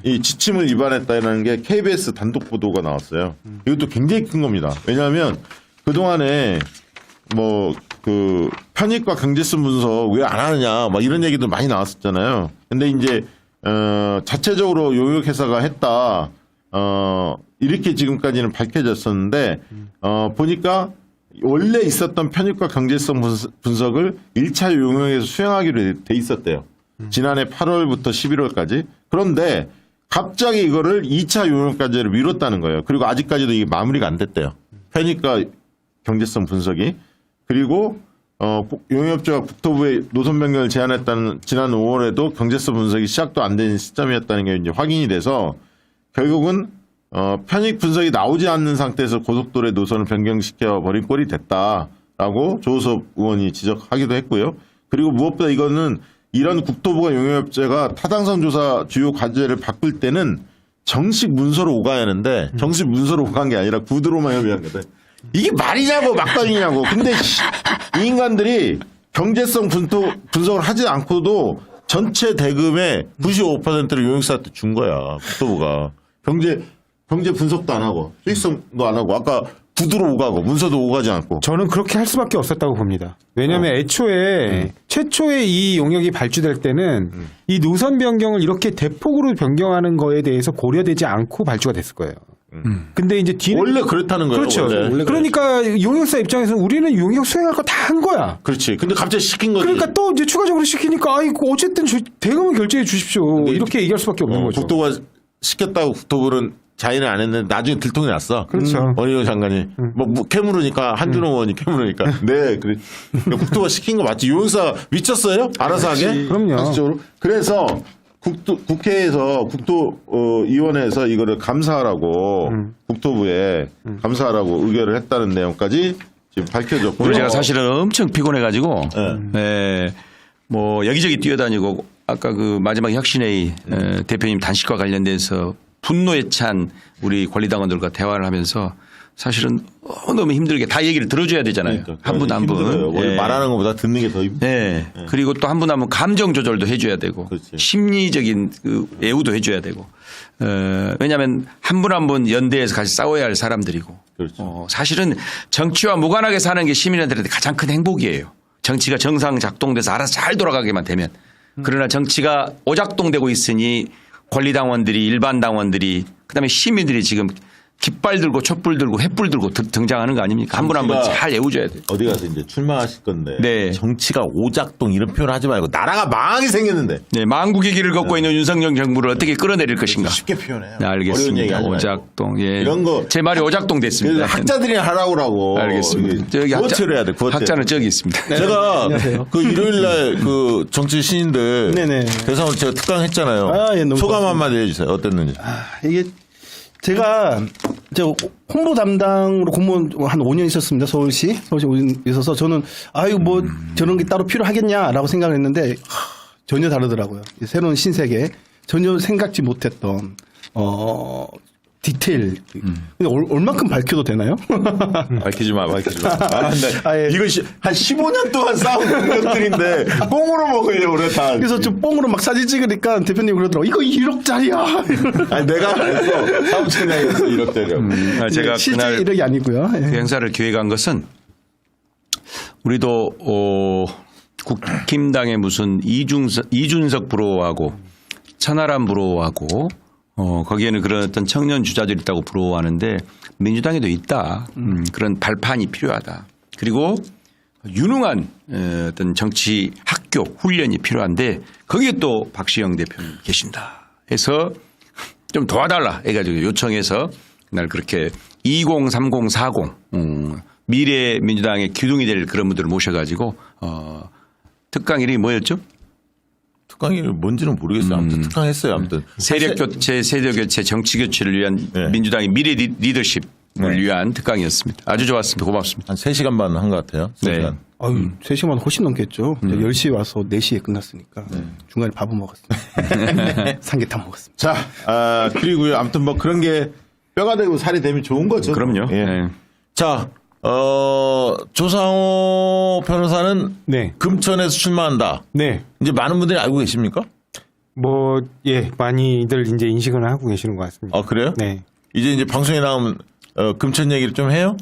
이 지침을 위반했다는 게 KBS 단독 보도가 나왔어요. 이것도 굉장히 큰 겁니다. 왜냐하면 그동안에 뭐 그 편익과 경제성 분석 왜 안 하느냐 막 이런 얘기도 많이 나왔었잖아요. 근데 이제 자체적으로 용역회사가 했다. 이렇게 지금까지는 밝혀졌었는데 보니까 원래 있었던 편익과 경제성 분석을 1차 용역에서 수행하기로 돼 있었대요. 지난해 8월부터 11월까지. 그런데 갑자기 이거를 2차 용역까지 미뤘다는 거예요. 그리고 아직까지도 이게 마무리가 안 됐대요. 편익과 경제성 분석이. 그리고 용역업체가 국토부에 노선 변경을 제안했다는 지난 5월에도 경제성 분석이 시작도 안 된 시점이었다는 게 이제 확인이 돼서 결국은 편익 분석이 나오지 않는 상태에서 고속도로의 노선을 변경시켜 버린 꼴이 됐다라고 조호섭 의원이 지적하기도 했고요. 그리고 무엇보다 이거는 이런 국토부가 용역업체가 타당성 조사 주요 과제를 바꿀 때는 정식 문서로 오가야 하는데 정식 문서로 오간 게 아니라 구두로만 협의한 거다. 이게 말이냐고 막강이냐고. 근데 이 인간들이 경제성 분석을 하지 않고도 전체 대금의 95%를 용역사한테 준 거야. 국토부가. 경제 분석도 안 하고 수익성도 안 하고 아까 구두로 오가고 문서도 오가지 않고. 저는 그렇게 할 수밖에 없었다고 봅니다. 왜냐하면 애초에 최초에 이 용역이 발주될 때는 이 노선 변경을 이렇게 대폭으로 변경하는 거에 대해서 고려되지 않고 발주가 됐을 거예요. 근데 이제 뒤는 원래 그렇다는 거예요. 그렇죠. 원래 그러니까 용역사 입장에서는 우리는 용역 수행할 거 다 한 거야. 그렇지. 근데 갑자기 시킨 거지. 그러니까 또 이제 추가적으로 시키니까 아이고 어쨌든 대금을 결제해 주십시오. 이렇게 얘기할 수밖에 없는 거죠. 국토부가 시켰다고 국토부는 자인을 안 했는데 나중에 들통이 났어. 그렇죠. 원희룡 장관이 뭐 캐물으니까 한준호 의원이 캐물으니까 네 그래 국토가 시킨 거 맞지? 유흥사 미쳤어요? 알아서 하게? 그럼요. 상식적으로. 그래서 국회에서 국토위원회에서 이거를 감사하라고 국토부에 감사하라고 의결을 했다는 내용까지 지금 밝혀졌고. 오늘 제가 사실은 엄청 피곤해가지고 뭐 여기저기 뛰어다니고 아까 그 마지막 혁신회의 대표님 단식과 관련돼서 분노에 찬 우리 권리당원들과 대화를 하면서 사실은 너무 힘들게 다 얘기를 들어줘야 되잖아요. 그러니까, 한 분 한 분. 예. 말하는 것보다 듣는 게 더 힘들어요. 네. 그리고 또 한 분 한 분 감정 조절도 해줘야 되고 그렇지. 심리적인 그 애우도 해줘야 되고 왜냐하면 한 분 한 분 연대해서 같이 싸워야 할 사람들이고 그렇죠. 사실은 정치와 무관하게 사는 게 시민들한테 가장 큰 행복이에요. 정치가 정상 작동돼서 알아서 잘 돌아가게만 되면 그러나 정치가 오작동되고 있으니 권리당원들이 일반 당원들이 그다음에 시민들이 지금 깃발 들고 촛불 들고 횃불 들고 등장하는 거 아닙니까? 한 분 한 분 잘 애워줘야 돼요. 어디 가서 이제 출마하실 건데 네. 정치가 오작동 이런 표현 하지 말고 나라가 망하게 생겼는데 네, 망국의 길을 걷고 있는 윤석열 정부를 어떻게 끌어내릴 것인가? 쉽게 표현해요. 네, 알겠습니다. 오작동. 예. 이런 거 제 말이 오작동 됐습니다. 학자들이 하라고. 알겠습니다. 저기 구어체를 해야 돼. 구어체. 학자는 저기 있습니다. 제가 그 일요일날 그 정치 신인들 네네. 대상으로 제가 특강했잖아요. 아, 예, 너무 소감 고맙습니다. 한마디 해주세요. 어땠는지. 이게 제가 홍보 담당으로 공무원 한 5년 있었습니다. 서울시 5년 있어서 저는 아유 뭐 저런 게 따로 필요하겠냐라고 생각을 했는데 전혀 다르더라고요. 새로운 신세계 전혀 생각지 못했던 디테일. 근데 얼만큼 밝혀도 되나요? 밝히지 마. 아, 근데 아, 예. 이거 한 15년 동안 쌓은 것들인데 뽕으로 먹으려고 그래 다. 그래서 좀 뽕으로 막 사진 찍으니까 대표님 그러더라고. 이거 1억짜리야. 아니 내가 그랬어. 사무총장에서 1억짜리라고. 제가 실제 그날 1억이 아니고요. 예. 그 행사를 기획한 것은 우리도 국힘당의 무슨 이준석 부로하고 천하람 부로하고 거기에는 그런 어떤 청년 주자들이 있다고 부러워하는데 민주당에도 있다. 그런 발판이 필요하다. 그리고 유능한 어떤 정치 학교 훈련이 필요한데 거기에 또 박시영 대표님 계신다. 해서 좀 도와달라 해가지고 요청해서 그날 그렇게 20, 30, 40 미래 민주당의 기둥이 될 그런 분들을 모셔가지고 특강 이름이 뭐였죠? 특강이 뭔지는 모르겠어요. 아무튼 특강했어요. 아무튼 세력 교체, 세대 교체, 정치 교체를 위한 민주당의 미래 리더십을 위한 특강이었습니다. 아주 좋았습니다. 고맙습니다. 한 3시간 반 한 것 같아요. 3시간. 아유, 3시간 훨씬 넘겠죠. 10시에 와서 4시에 끝났으니까. 중간에 밥은 먹었습니다. 삼계탕 먹었습니다. 자, 그리고요. 아무튼 뭐 그런 게 뼈가 되고 살이 되면 좋은 거죠. 그럼요. 예. 네. 자, 조상호 변호사는 네. 금천에서 출마한다. 네. 이제 많은 분들이 알고 계십니까? 많이들 이제 인식을 하고 계시는 것 같습니다. 아, 그래요? 네. 이제 방송에 나오면 금천 얘기를 좀 해요?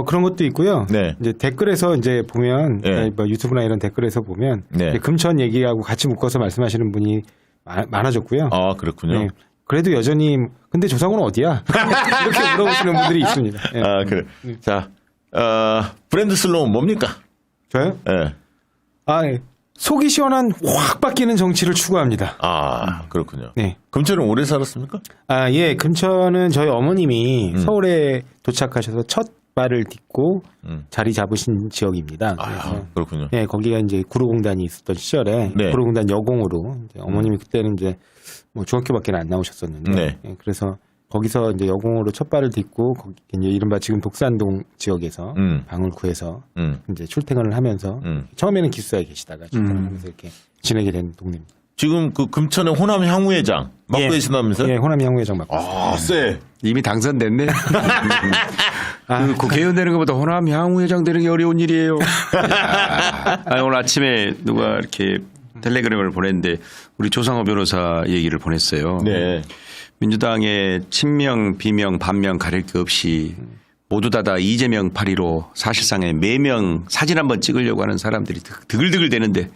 그런 것도 있고요. 네. 이제 댓글에서 이제 보면 네. 뭐 유튜브나 이런 댓글에서 보면 네. 이제 금천 얘기하고 같이 묶어서 말씀하시는 분이 많아졌고요. 아, 그렇군요. 네. 그래도 여전히 근데 조상호는 어디야? 이렇게 물어보시는 분들이 있습니다. 네. 아, 그래. 자, 브랜드 슬로건 뭡니까? 저요? 예. 예. 속이 시원한 확 바뀌는 정치를 추구합니다. 아, 그렇군요. 네. 금천은 오래 살았습니까? 예. 금천은 저희 어머님이 서울에 도착하셔서 첫 발을 딛고 자리 잡으신 지역입니다. 아, 그렇군요. 네, 거기가 이제 구로공단이 있었던 시절에 네. 구로공단 여공으로 이제 어머님이 그때는 이제 뭐 중학교밖에 안 나오셨었는데 네. 예, 그래서 거기서 이제 여공으로 첫 발을 딛고 거기 이제 이른바 지금 독산동 지역에서 방을 구해서 이제 출퇴근을 하면서 처음에는 기숙사에 계시다가 출퇴근하면서 이렇게 지내게 된 동네입니다. 지금 그 금천의 호남 향후회장 맡고 계신다면서요? 예, 호남 향후회장 맡고 아, 쎄. 이미 당선됐네. 그 국회의원 되는 것보다 호남 향후회장 되는 게 어려운 일이에요. 오늘 아침에 누가 이렇게 텔레그램을 보냈는데 우리 조상호 변호사 얘기를 보냈어요. 네. 민주당의 친명, 비명, 반명 가릴 게 없이 모두 다 이재명 파리로 사실상의 매명 사진 한번 찍으려고 하는 사람들이 드글드글 되는데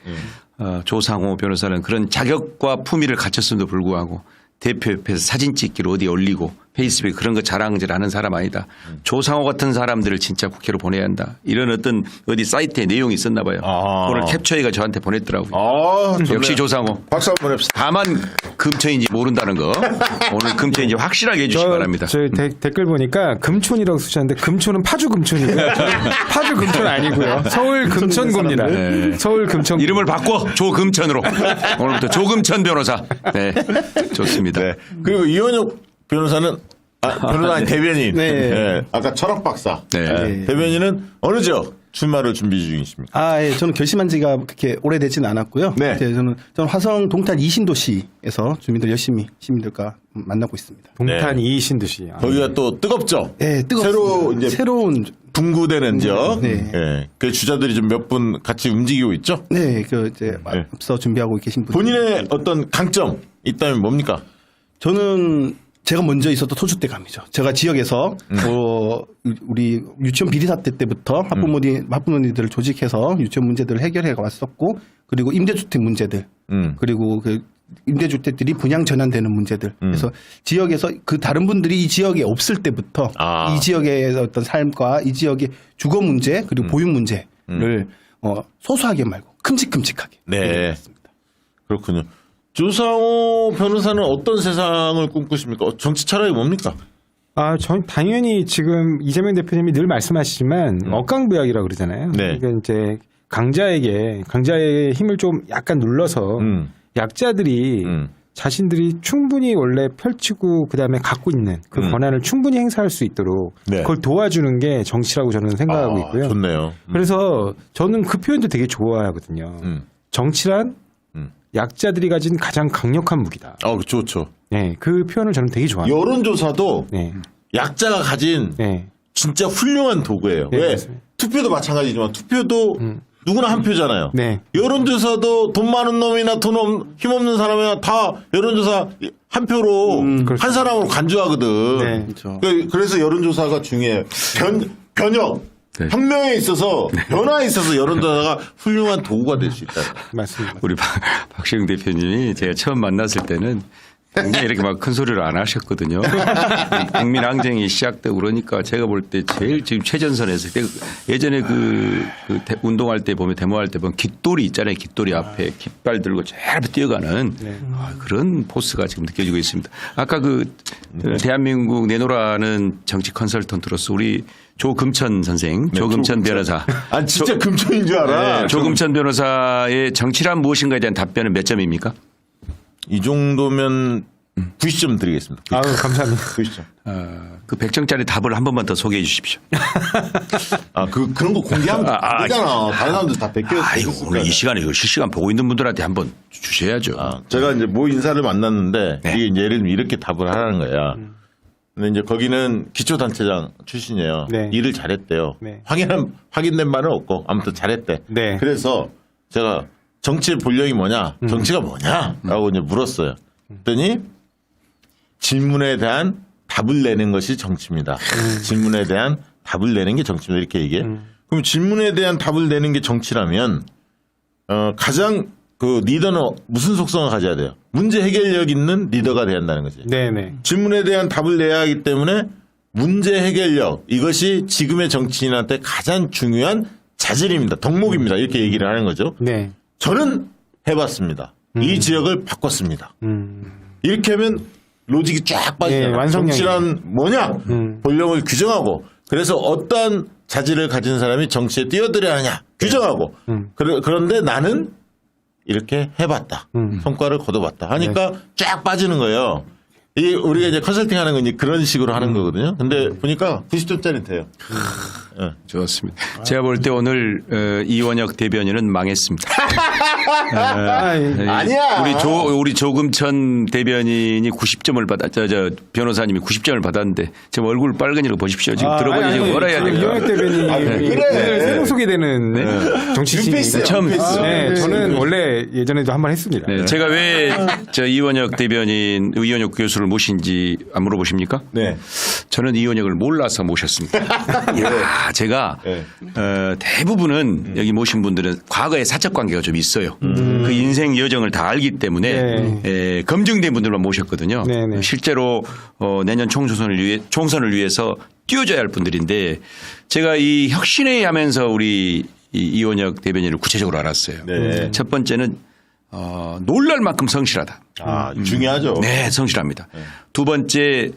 조상호 변호사는 그런 자격과 품위를 갖췄음에도 불구하고 대표 옆에서 사진 찍기로 어디 올리고 페이스북에 그런 거 자랑질하는 사람 아니다. 조상호 같은 사람들을 진짜 국회로 보내야 한다. 이런 어떤 어디 사이트에 내용이 있었나 봐요. 아. 오늘 캡처해가 저한테 보냈더라고요. 아, 역시 조상호. 박수 한번 해봅시다. 다만 금천인지 모른다는 거 오늘 금천인지 확실하게 해주시기 바랍니다. 저 댓글 보니까 금촌이라고 쓰셨는데 금촌은 파주 금촌이고요. 저는 파주 금촌 아니고요. 서울 금천구입니다. 네. 서울 금천. 이름을 바꿔 조금천으로 오늘부터 조금천 변호사. 네, 좋습니다. 네. 그리고 이원혁 변호사는 변호사 아니 대변인. 네. 네. 아까 철학 박사. 네. 네. 대변인은 어느 지역 출마를 준비 중이십니까? 예, 저는 결심한 지가 그렇게 오래되지는 않았고요. 네. 이제 저는 화성 동탄 2신도시에서 주민들 열심히 시민들과 만나고 있습니다. 동탄 네. 이신도시. 거기가 또 뜨겁죠. 네, 새로운 분구되는 지역. 네. 네. 그 주자들이 좀 몇 분 같이 움직이고 있죠. 네, 이제 네. 앞서 준비하고 계신 분. 본인의 어떤 강점 있다면 뭡니까? 저는 제가 먼저 있었던 토주대감이죠. 제가 지역에서 우리 유치원 비리 사태 때부터 학부모님들을 조직해서 유치원 문제들을 해결해 왔었고, 그리고 임대주택 문제들, 그리고 그 임대주택들이 분양 전환되는 문제들. 그래서 지역에서 그 다른 분들이 이 지역에 없을 때부터 이 지역의 어떤 삶과 이 지역의 주거 문제 그리고 보육 문제를 소소하게 말고 큼직큼직하게. 네. 그렇군요. 조상호 변호사는 어떤 세상을 꿈꾸십니까? 정치 철학이 뭡니까? 전 당연히 지금 이재명 대표님이 늘 말씀하시지만 억강부약이라고 그러잖아요. 네. 그러니까 이제 강자의 힘을 좀 약간 눌러서 약자들이 자신들이 충분히 원래 펼치고 그다음에 갖고 있는 그 권한을 충분히 행사할 수 있도록 네. 그걸 도와주는 게 정치라고 저는 생각하고 있고요. 좋네요. 그래서 저는 그 표현도 되게 좋아하거든요. 정치란 약자들이 가진 가장 강력한 무기다. 좋죠. 네, 그 표현을 저는 되게 좋아해요. 여론조사도 네. 약자가 가진 네. 진짜 훌륭한 도구예요. 네, 왜? 맞습니다. 투표도 마찬가지지만 투표도 누구나 한 표잖아요. 네. 여론조사도 돈 많은 놈이나 힘없는 사람이나 다 여론조사 한 표로 한 사람으로 간주하거든. 네. 그렇죠. 그래서 여론조사가 중요해요. 변혁. 네. 혁명에 있어서 변화에 있어서 여론조사가 훌륭한 도구가 될 수 있다. 맞습니다. 우리 박시영 대표님이 제가 처음 만났을 때는 굉장히 이렇게 막 큰 소리를 안 하셨거든요. 국민항쟁이 시작되고 그러니까 제가 볼 때 제일 지금 최전선에서 예전에 운동할 때 보면 데모할 때 보면 깃돌이 있잖아요. 깃돌이 앞에 깃발 들고 잘 뛰어가는 그런 포스가 지금 느껴지고 있습니다. 아까 대한민국 내노라는 정치 컨설턴트로서 우리 조금천 선생, 조금천 변호사. 진짜 금천인 줄 알아. 네, 조금천 변호사의 정치란 무엇인가에 대한 답변은 몇 점입니까? 이 정도면 90점 드리겠습니다. 감사합니다. 90점. 그 100점짜리 답을 한 번만 더 소개해 주십시오. 그런 거 공개하면 안 되잖아. 다른 사람들 다 베껴. 이거 오늘 이 시간에 실시간 보고 있는 분들한테 한번 주셔야죠. 제가 이제 인사를 만났는데 네. 이게 이제 예를 들면 이렇게 답을 하라는 거야. 근데 이제 거기는 기초단체장 출신이에요. 네. 일을 잘했대요. 네. 확인된 바는 없고 아무튼 잘했대. 네. 그래서 제가 정치의 본령이 뭐냐, 정치가 뭐냐라고 이제 물었어요. 그랬더니 질문에 대한 답을 내는 것이 정치입니다. 질문에 대한 답을 내는 게 정치입니다. 이렇게 얘기해. 그럼 질문에 대한 답을 내는 게 정치라면 가장 그 리더는 무슨 속성을 가져야 돼요? 문제 해결력 있는 리더가 돼야 한다는 거지. 네네. 질문에 대한 답을 내야 하기 때문에 문제 해결력 이것이 지금의 정치인한테 가장 중요한 자질입니다. 덕목입니다. 이렇게 얘기를 하는 거죠. 네. 저는 해봤습니다. 이 지역을 바꿨습니다. 이렇게 하면 로직이 쫙 빠지잖아요. 완성형이네. 정치란 뭐냐? 본령을 규정하고 그래서 어떠한 자질을 가진 사람이 정치에 뛰어들어야 하냐 규정하고 그런데 나는 이렇게 해봤다. 성과를 거둬봤다. 하니까 쫙 빠지는 거예요. 이 우리가 이제 컨설팅 하는 건 이제 그런 식으로 하는 거거든요. 근데 보니까 90점짜리 돼요. 좋습니다. 제가 볼 때 오늘 이원혁 대변인은 망했습니다. 아니야. 우리 조금천 대변인이 90점을 변호사님이 90점을 받았는데 지금 얼굴 빨간이라고 보십시오. 지금 들어보니 지금 뭐라 해야 될까요? 이원혁 대변인이 그래. 새로 소개되는 정치신이에요. 처음 네, 저는 원래 예전에도 한 번 했습니다. 네, 제가 왜 이원혁 대변인, 이원혁 교수를 모신지 안 물어보십니까? 네. 저는 이원혁을 몰라서 모셨습니다. 제가 대부분은 여기 모신 분들은 과거에 사적 관계가 좀 있어요. 그 인생 여정을 다 알기 때문에 검증된 분들만 모셨거든요. 네네. 실제로 내년 총선을 위해서 뛰어줘야 할 분들인데 제가 이 혁신회의 하면서 우리 이원혁 대변인을 구체적으로 알았어요. 네. 첫 번째는 놀랄 만큼 성실하다. 중요하죠. 네, 성실합니다. 두 번째,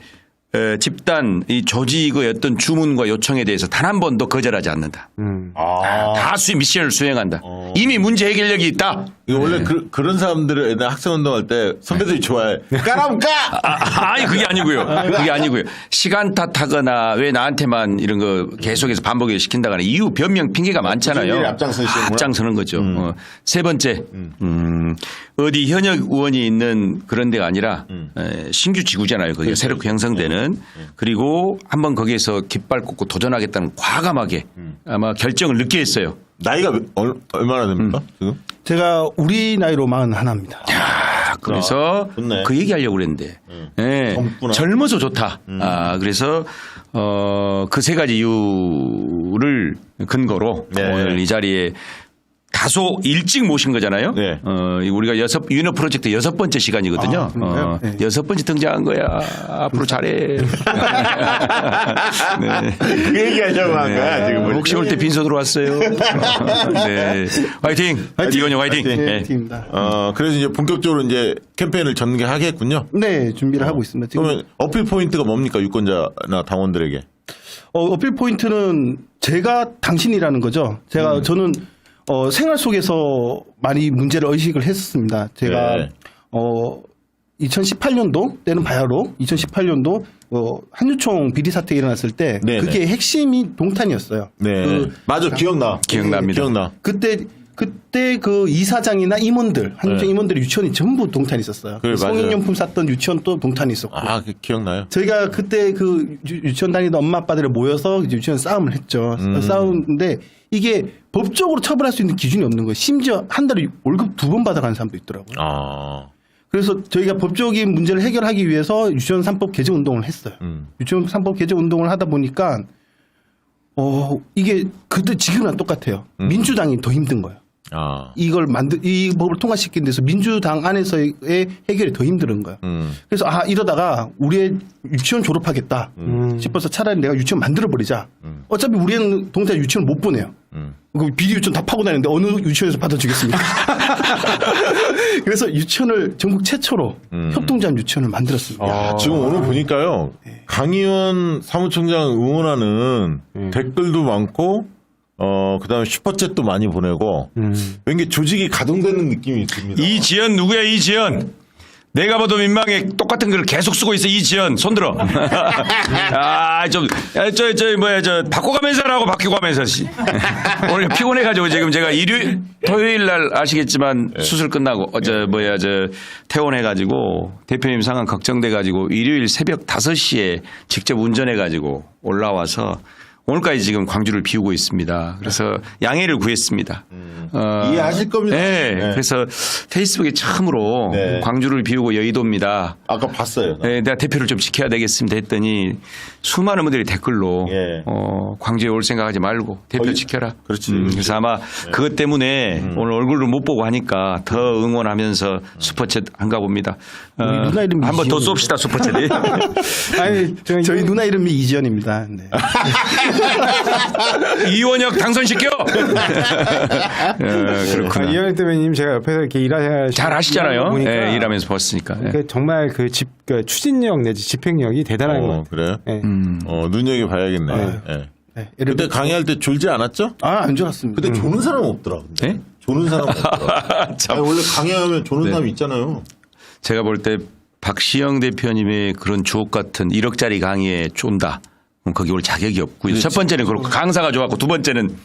집단 이 조직의 어떤 주문과 요청에 대해서 단 한 번도 거절하지 않는다. 다 미션을 수행한다. 이미 문제 해결력이 있다. 이거 원래 그런 사람들을 옛날 학생운동할 때 선배들이 좋아해. 까라면 까! 아니, 그게 아니고요. 그게 아니고요. 시간 탓하거나 왜 나한테만 이런 거 계속해서 반복을 시킨다거나 이유, 변명, 핑계가 많잖아요. 앞장서는 거죠. 세 번째, 어디 현역 의원이 있는 그런 데가 아니라 신규 지구잖아요. 거기가 새롭게 형성되는. 그리고 한번 거기에서 깃발 꽂고 도전하겠다는 과감하게 아마 결정을 늦게 했어요. 나이가 얼마나 됩니까? 지금? 제가 우리 나이로 41입니다. 그래서 좋네. 그 얘기하려고 그랬는데 젊어서 좋다. 그래서 그 세 가지 이유를 근거로 오늘 이 자리에 다소 일찍 모신 거잖아요. 네. 우리가 유너 프로젝트 6번째 시간이거든요. 네. 6번째 등장한 거야. 앞으로 잘해. 네. 그 얘기하려고 한 거야, 지금. 혹시 올 때 빈손으로 왔어요. 네. 화이팅! 이건영 화이팅! 네, 팀입니다. 그래서 이제 본격적으로 이제 캠페인을 전개하겠군요. 네, 준비를 하고 있습니다. 지금. 그러면 어필 포인트가 뭡니까, 유권자나 당원들에게? 어필 포인트는 제가 당신이라는 거죠. 저는 생활 속에서 많이 문제를 의식을 했었습니다. 제가 네. 2018년도 때는 바야흐로 2018년도 한유총 비리 사태 일어났을 때 네네. 그게 핵심이 동탄이었어요. 네. 맞아, 기억나. 기억납니다. 기억나. 그때 그 이사장이나 임원들, 한유총 네. 임원들이 유치원이 전부 동탄이 있었어요. 그래, 맞아요. 성인용품 샀던 유치원도 동탄이 있었고. 기억나요. 저희가 그때 그 유치원 다니던 엄마 아빠들을 모여서 이제 유치원 싸움을 했죠. 싸우는데 이게 법적으로 처벌할 수 있는 기준이 없는 거예요. 심지어 한 달에 월급 2번 받아가는 사람도 있더라고요. 그래서 저희가 법적인 문제를 해결하기 위해서 유치원 3법 개정 운동을 했어요. 유치원 3법 개정 운동을 하다 보니까 이게 그때 지금이랑 똑같아요. 민주당이 더 힘든 거예요. 이 법을 통과시키는 데서 민주당 안에서의 해결이 더 힘든 거예요. 그래서 이러다가 우리의 유치원 졸업하겠다 싶어서 차라리 내가 유치원 만들어버리자. 어차피 우리는 동탄 유치원 못 보내요. 비리 유치원 다 파고 다니는데 어느 유치원에서 받아주겠습니까? 그래서 유치원을 전국 최초로 협동조합 유치원을 만들었습니다. 지금 오늘 보니까요. 강의원 사무총장 응원하는 댓글도 많고 그다음에 슈퍼챗도 많이 보내고 왠지 조직이 가동되는 느낌이 듭니다. 이지연 누구야, 이지연? 내가 봐도 민망해. 똑같은 글을 계속 쓰고 있어. 이지연 손들어. 바꿔가면서 하라고. 바뀌고하면서 오늘 피곤해가지고 지금 제가 토요일 날 아시겠지만 수술 끝나고 퇴원해가지고 대표님 상황 걱정돼가지고 일요일 새벽 5시에 직접 운전해가지고 올라와서 오늘까지 지금 광주를 비우고 있습니다. 그래서 양해를 구했습니다. 이해하실 겁니다. 네. 그래서 페이스북에 처음으로 광주를 비우고 여의도입니다. 아까 봤어요. 네, 내가 대표를 좀 지켜야 되겠습니다 했더니 수많은 분들이 댓글로 광주에 올 생각하지 말고 대표 지켜라. 그렇지. 그래서 아마 그것 때문에 오늘 얼굴을 못 보고 하니까 더 응원하면서 슈퍼챗 한가 봅니다. 누나 이름이 한번 더 쏩시다 슈퍼챗이. 아니 저희 누나 이름이 이지연입니다. 네. 이원혁 당선시켜. 그렇구나. 이현희 대변인 제가 옆에서 이렇게 잘 하시잖아요. 보니까 일하면서 봤으니까. 정말 그 추진력 내지 집행력이 대단한 것 같아요. 그래요? 네. 눈여겨 봐야겠네. 그때 강의할 때 졸지 않았죠? 안 졸았습니다. 근데 조는 사람 없더라. 근데. 조는 사람 없더라. 원래 강의하면 조는 사람 있잖아요. 제가 볼 때 박시영 대표님의 그런 주옥 같은 1억짜리 강의에 쫀다. 거기 올 자격이 없고요. 첫 번째는 그렇고 강사가 좋았고 두 번째는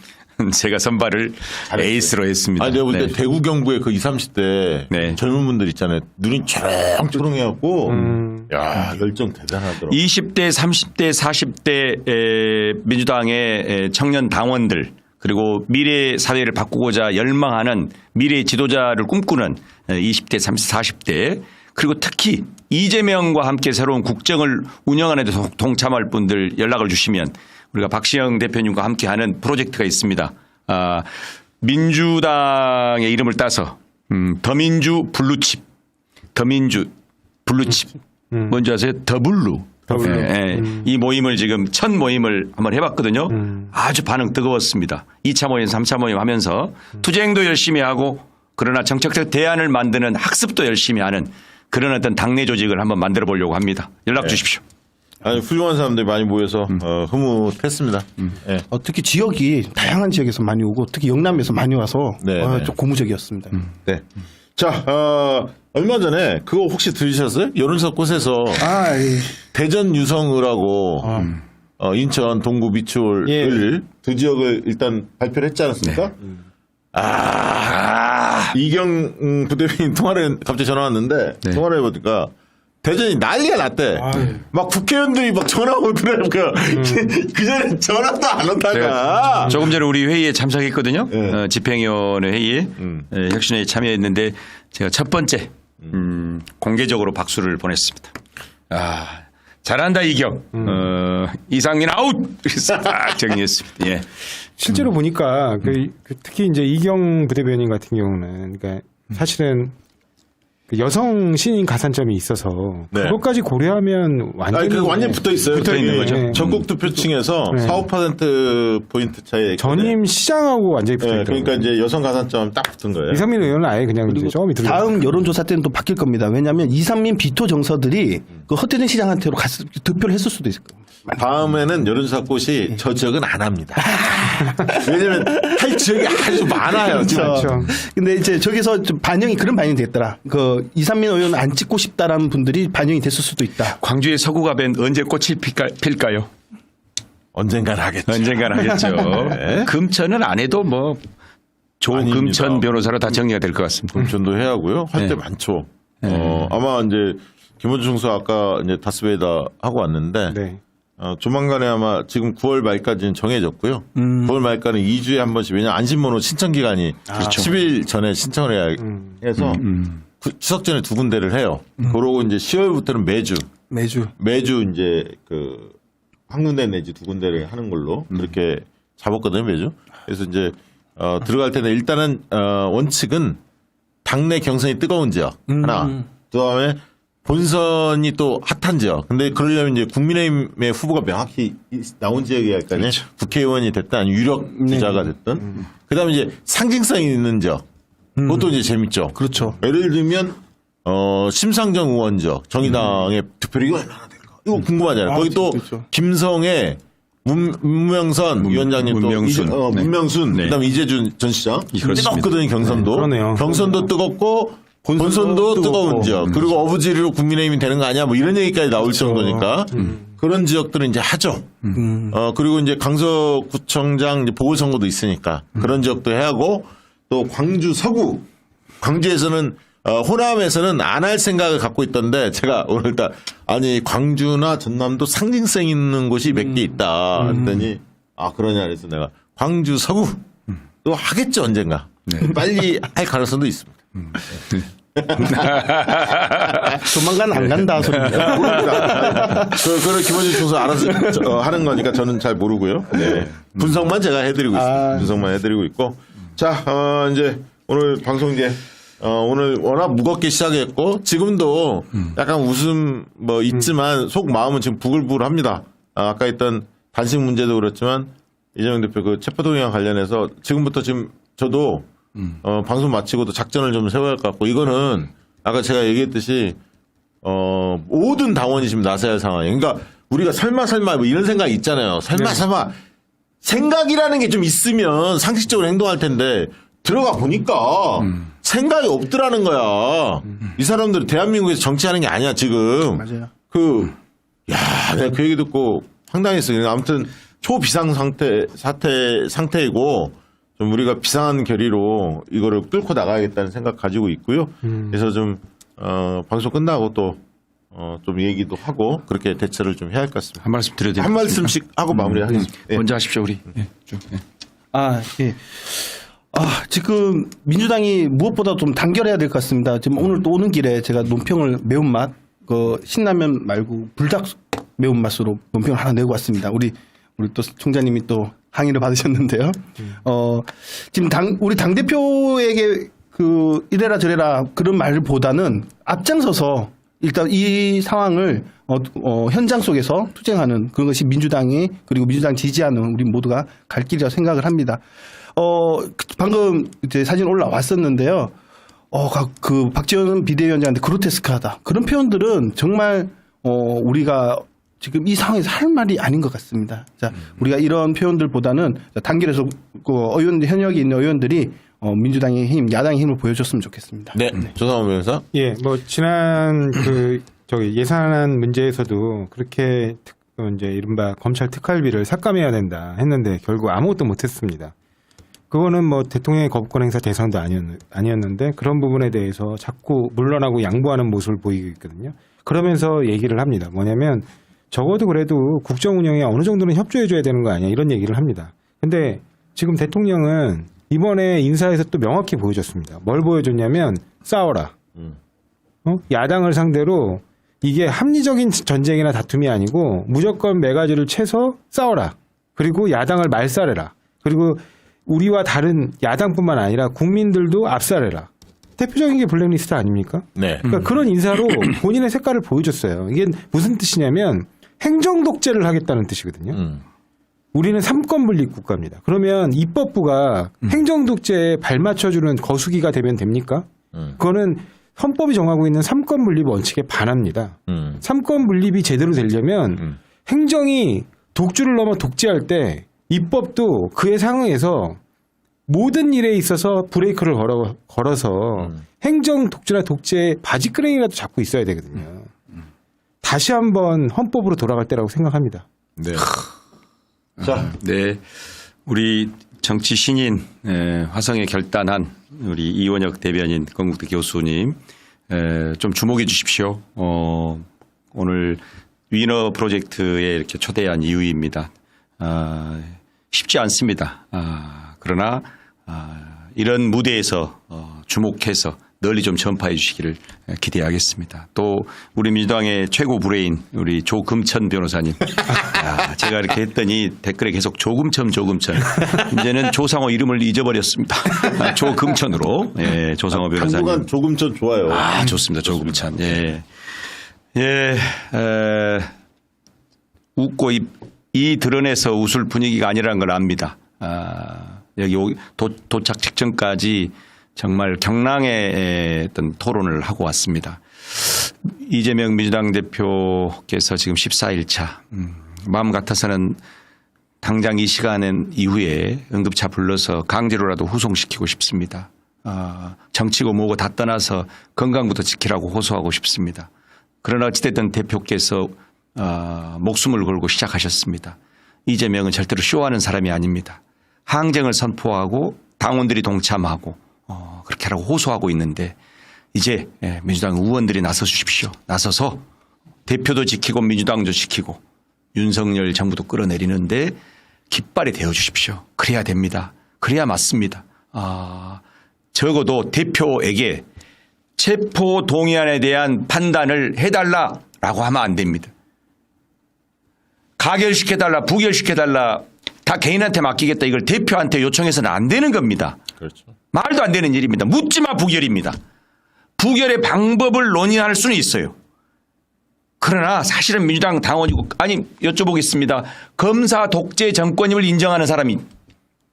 제가 선발을 에이스로 했습니다. 내가 볼 때 대구 경북의 그 20, 30대 젊은 분들 있잖아요. 눈이 초롱초롱해갖고 야 열정 대단하더라고요. 20대, 30대, 40대 민주당의 청년 당원들 그리고 미래 사회를 바꾸고자 열망하는 미래 지도자를 꿈꾸는 20대, 30대, 40대 그리고 특히 이재명과 함께 새로운 국정을 운영하는 데 동참할 분들 연락을 주시면 우리가 박시영 대표님과 함께하는 프로젝트가 있습니다. 민주당의 이름을 따서 더민주 블루칩. 뭔지 아세요? 더블루. 이 모임을 지금 첫 모임을 한번 해봤거든요. 아주 반응 뜨거웠습니다. 2차 모임, 3차 모임 하면서 투쟁도 열심히 하고 그러나 정책적 대안을 만드는 학습도 열심히 하는 그런 어떤 당내 조직을 한번 만들어 보려고 합니다. 연락 주십시오. 아니, 훌륭한 사람들이 많이 모여서 흐뭇했습니다. 네. 특히 지역이 다양한 지역에서 많이 오고 특히 영남에서 많이 와서 네, 네. 좀 고무적이었습니다. 네. 자, 얼마 전에 그거 혹시 들으셨어요? 여론조사 꽃에서 대전 유성을하고 인천 동구 미추홀을 두 지역을 일단 발표를 했지 않았습니까? 이경 부대변인 통화를 갑자기 전화 왔는데 통화를 해보니까 대전이 난리가 났대. 막 국회의원들이 막 전화 오더라고요. 그 전에 전화도 안 오다가. 조금 전에 우리 회의에 참석했거든요. 집행위원회 회의에 혁신회에 참여했는데 제가 첫 번째 공개적으로 박수를 보냈습니다. 잘한다 이경. 이상민 아웃. 그래서 딱 정리했습니다. 예. 실제로 보니까 특히 이제 이경 부대변인 같은 경우는 그러니까 사실은 그 여성 신인 가산점이 있어서 그것까지 고려하면 완전 붙어 있어요. 붙어 있는 거죠. 네. 전국 투표층에서 4~5% 포인트 차이. 전임 시장하고 완전히 붙어 있다. 그러니까 이제 여성 가산점 딱 붙은 거예요. 이상민 의원은 아예 그냥 이제 처음이 들어. 다음 여론조사 때는 또 바뀔 겁니다. 왜냐하면 이상민 비토 정서들이 그 헛되는 시장한테로 득표를 했을 수도 있을 거예요. 다음에는 여론조사 꽃이 저 지역은 안 합니다. 왜냐면 할 지역이 아주 많아요. 그렇죠. 근데 이제 저기서 좀 그런 반영이 됐더라. 그 이상민 의원 안 찍고 싶다라는 분들이 반영이 됐을 수도 있다. 광주의 서구갑엔 언제 꽃이 필까요? 언젠간 하겠죠. 언젠간 하겠죠. 네. 금천은 안 해도 뭐 조금천 변호사로 다 정리가 될 것 같습니다. 금천도 해야 하고요. 할 때 많죠. 아마 이제 김원주 총수 아까 이제 다스베이다 하고 왔는데 조만간에 아마 지금 9월 말까지는 정해졌고요. 9월 말까지는 2주에 한 번씩 왜냐면 안심번호 신청 기간이 10일 전에 신청을 해야 해서 추석 전에 2군데를 해요. 그러고 이제 10월부터는 매주 이제 그 한 군데 내지 2군데를 하는 걸로 그렇게 잡았거든요, 매주. 그래서 이제 들어갈 때는 일단은 원칙은 당내 경선이 뜨거운 지역 하나. 그다음에 본선이 또 핫한 지역. 근데 그러려면 이제 국민의힘의 후보가 명확히 나온 지역이어야 할 거 아니에요. 그렇죠. 국회의원이 됐든 유력 주자가 됐든. 그다음에 이제 상징성이 있는 지역. 그것도 이제 재밌죠. 그렇죠. 예를 들면 심상정 의원 지역 정의당의 득표율이 얼마나 될까? 이거 궁금하잖아요. 거기 또 그렇죠. 김성애 문명선 위원장님 문명순 그다음에 이재준 전 시장 뜨겁거든요. 경선도. 그러네요. 경선도 뜨겁고 본선도 뜨거운 지역. 그리고 어부지리로 국민의힘이 되는 거 아니야? 뭐 이런 얘기까지 나올 정도니까 그런 지역들은 이제 하죠. 그리고 이제 강서구청장 이제 보궐선거도 있으니까 그런 지역도 해야 하고 또 광주 서구 광주에서는 호남에서는 안 할 생각을 갖고 있던데 제가 오늘 딱 아니 광주나 전남도 상징성 있는 곳이 몇 개 있다 했더니 그러냐 그래서 내가 광주 서구 또 하겠죠 언젠가. 빨리 할 가능성도 있습니다. 조만간 안 간다 소리입니다. 모릅니다. 그걸 김원준 총수 알아서 하는 거니까 저는 잘 모르고요. 분석만 제가 해드리고 있습니다. 분석만 해드리고 있고. 자, 이제 오늘 방송 이제 오늘 워낙 무겁게 시작했고 지금도 약간 웃음 뭐 있지만 속 마음은 지금 부글부글합니다. 아까 했던 단식 문제도 그렇지만 이재명 대표 그 체포동의안 관련해서 지금부터 지금 저도 방송 마치고도 작전을 좀 세워야 할 것 같고 이거는 아까 제가 얘기했듯이 모든 당원이 지금 나서야 할 상황이에요. 그러니까 우리가 설마 뭐 이런 생각이 있잖아요. 설마 생각이라는 게 좀 있으면 상식적으로 행동할 텐데 들어가 보니까 생각이 없더라는 거야. 이 사람들은 대한민국에서 정치하는 게 아니야 지금. 맞아요. 내가 그 얘기 듣고 황당했어요. 아무튼 초비상 상태이고 좀 우리가 비상한 결의로 이거를 끌고 나가야겠다는 생각 가지고 있고요. 그래서 좀 방송 끝나고 또 좀 얘기도 하고 그렇게 대처를 좀 해야 할 것 같습니다. 한 말씀 드려도 한 말씀씩 하고 마무리하겠습니다. 먼저 하십시오 우리. 예. 지금 민주당이 무엇보다 좀 단결해야 될 것 같습니다. 지금 오늘 또 오는 길에 제가 논평을 매운맛, 신라면 말고 불닭 매운맛으로 논평을 하나 내고 왔습니다. 우리 또 총장님이 또 항의를 받으셨는데요. 지금 우리 당대표에게 이래라 저래라 그런 말보다는 앞장서서 일단 이 상황을 현장 속에서 투쟁하는 그것이 민주당이 그리고 민주당 지지하는 우리 모두가 갈 길이라고 생각을 합니다. 방금 이제 사진 올라왔었는데요. 그 박지원 비대위원장한테 그로테스크하다. 그런 표현들은 정말 우리가 지금 이 상황에서 할 말이 아닌 것 같습니다. 자, 우리가 이런 표현들보다는 단결해서 그 현역에 있는 의원들이 민주당의 힘, 야당의 힘을 보여줬으면 좋겠습니다. 네, 조상호 변호사. 예, 뭐 지난 예산안 문제에서도 그렇게 이제 이른바 검찰 특활비를 삭감해야 된다 했는데 결국 아무것도 못했습니다. 그거는 뭐 대통령의 거부권 행사 대상도 아니었는데 그런 부분에 대해서 자꾸 물러나고 양보하는 모습을 보이고 있거든요. 그러면서 얘기를 합니다. 뭐냐면 적어도 그래도 국정 운영에 어느 정도는 협조해줘야 되는 거 아니야 이런 얘기를 합니다. 근데 지금 대통령은 이번에 인사에서 또 명확히 보여줬습니다. 뭘 보여줬냐면 싸워라. 야당을 상대로 이게 합리적인 전쟁이나 다툼이 아니고 무조건 매가지를 채서 싸워라. 그리고 야당을 말살해라. 그리고 우리와 다른 야당뿐만 아니라 국민들도 압살해라. 대표적인 게 블랙리스트 아닙니까? 네. 그러니까 그런 인사로 본인의 색깔을 보여줬어요. 이게 무슨 뜻이냐면 행정 독재를 하겠다는 뜻이거든요. 우리는 삼권 분립 국가입니다. 그러면 입법부가 행정 독재에 발맞춰주는 거수기가 되면 됩니까? 그거는 헌법이 정하고 있는 삼권 분립 원칙에 반합니다. 삼권 분립이 제대로 되려면 행정이 독주를 넘어 독재할 때 입법도 그에 상응해서 모든 일에 있어서 브레이크를 걸어서 행정 독주나 독재의 바지끄레기라도 잡고 있어야 되거든요. 다시 한번 헌법으로 돌아갈 때라고 생각합니다. 네. 자, 네. 우리 정치 신인 화성에 결단한 우리 이원혁 대변인 건국대 교수님 좀 주목해 주십시오. 오늘 위너 프로젝트에 이렇게 초대한 이유입니다. 쉽지 않습니다. 그러나 이런 무대에서 주목해서 널리 좀 전파해 주시기를 기대하겠습니다. 또 우리 민주당의 최고 브레인 우리 조금천 변호사님. 제가 이렇게 했더니 댓글에 계속 조금천 이제는 조상호 이름을 잊어버렸습니다. 조금천으로. 예, 조상호 변호사님. 당분간 조금천 좋아요. 좋습니다. 조금천. 예. 예. 웃고 이 드러내서 웃을 분위기가 아니라는 걸 압니다. 여기 도착 직전까지 정말 경랑의 어떤 토론을 하고 왔습니다. 이재명 민주당 대표께서 지금 14일차 마음 같아서는 당장 이 시간은 이후에 응급차 불러서 강제로라도 후송시키고 싶습니다. 정치고 뭐고 다 떠나서 건강부터 지키라고 호소하고 싶습니다. 그러나 어찌됐든 대표께서 목숨을 걸고 시작하셨습니다. 이재명은 절대로 쇼하는 사람이 아닙니다. 항쟁을 선포하고 당원들이 동참하고 그렇게 하라고 호소하고 있는데 이제 민주당 의원들이 나서 주십시오. 나서서 대표도 지키고 민주당도 지키고 윤석열 정부도 끌어내리는데 깃발이 되어 주십시오. 그래야 됩니다. 그래야 맞습니다. 적어도 대표에게 체포 동의안에 대한 판단을 해달라라고 하면 안 됩니다. 가결시켜달라, 부결시켜달라 다 개인한테 맡기겠다 이걸 대표한테 요청해서는 안 되는 겁니다. 그렇죠. 말도 안 되는 일입니다. 묻지마 부결입니다. 부결의 방법을 논의할 수는 있어요. 그러나 사실은 민주당 당원이고 아니 여쭤보겠습니다. 검사 독재 정권임을 인정하는 사람이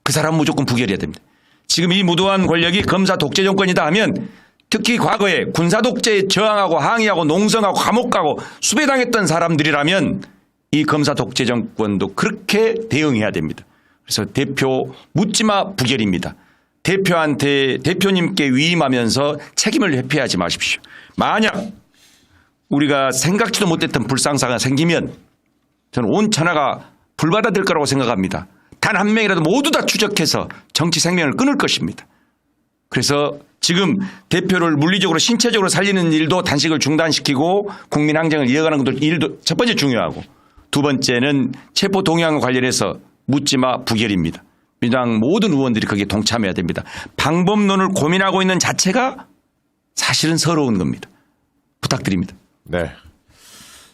그 사람은 무조건 부결해야 됩니다. 지금 이 무도한 권력이 검사 독재 정권이다 하면 특히 과거에 군사 독재에 저항하고 항의하고 농성하고 감옥 가고 수배당했던 사람들이라면 이 검사 독재 정권도 그렇게 대응해야 됩니다. 그래서 대표 묻지마 부결입니다. 대표님께 위임하면서 책임을 회피하지 마십시오. 만약 우리가 생각지도 못했던 불상사가 생기면 저는 온 천하가 불바다 될 거라고 생각합니다. 단 한 명이라도 모두 다 추적해서 정치 생명을 끊을 것입니다. 그래서 지금 대표를 물리적으로 신체적으로 살리는 일도 단식을 중단시키고 국민 항쟁을 이어가는 것도 일도 첫 번째 중요하고 두 번째는 체포 동의안과 관련해서 묻지마 부결입니다. 민주당 모든 의원들이 거기에 동참해야 됩니다. 방법론을 고민하고 있는 자체가 사실은 서러운 겁니다. 부탁드립니다. 네.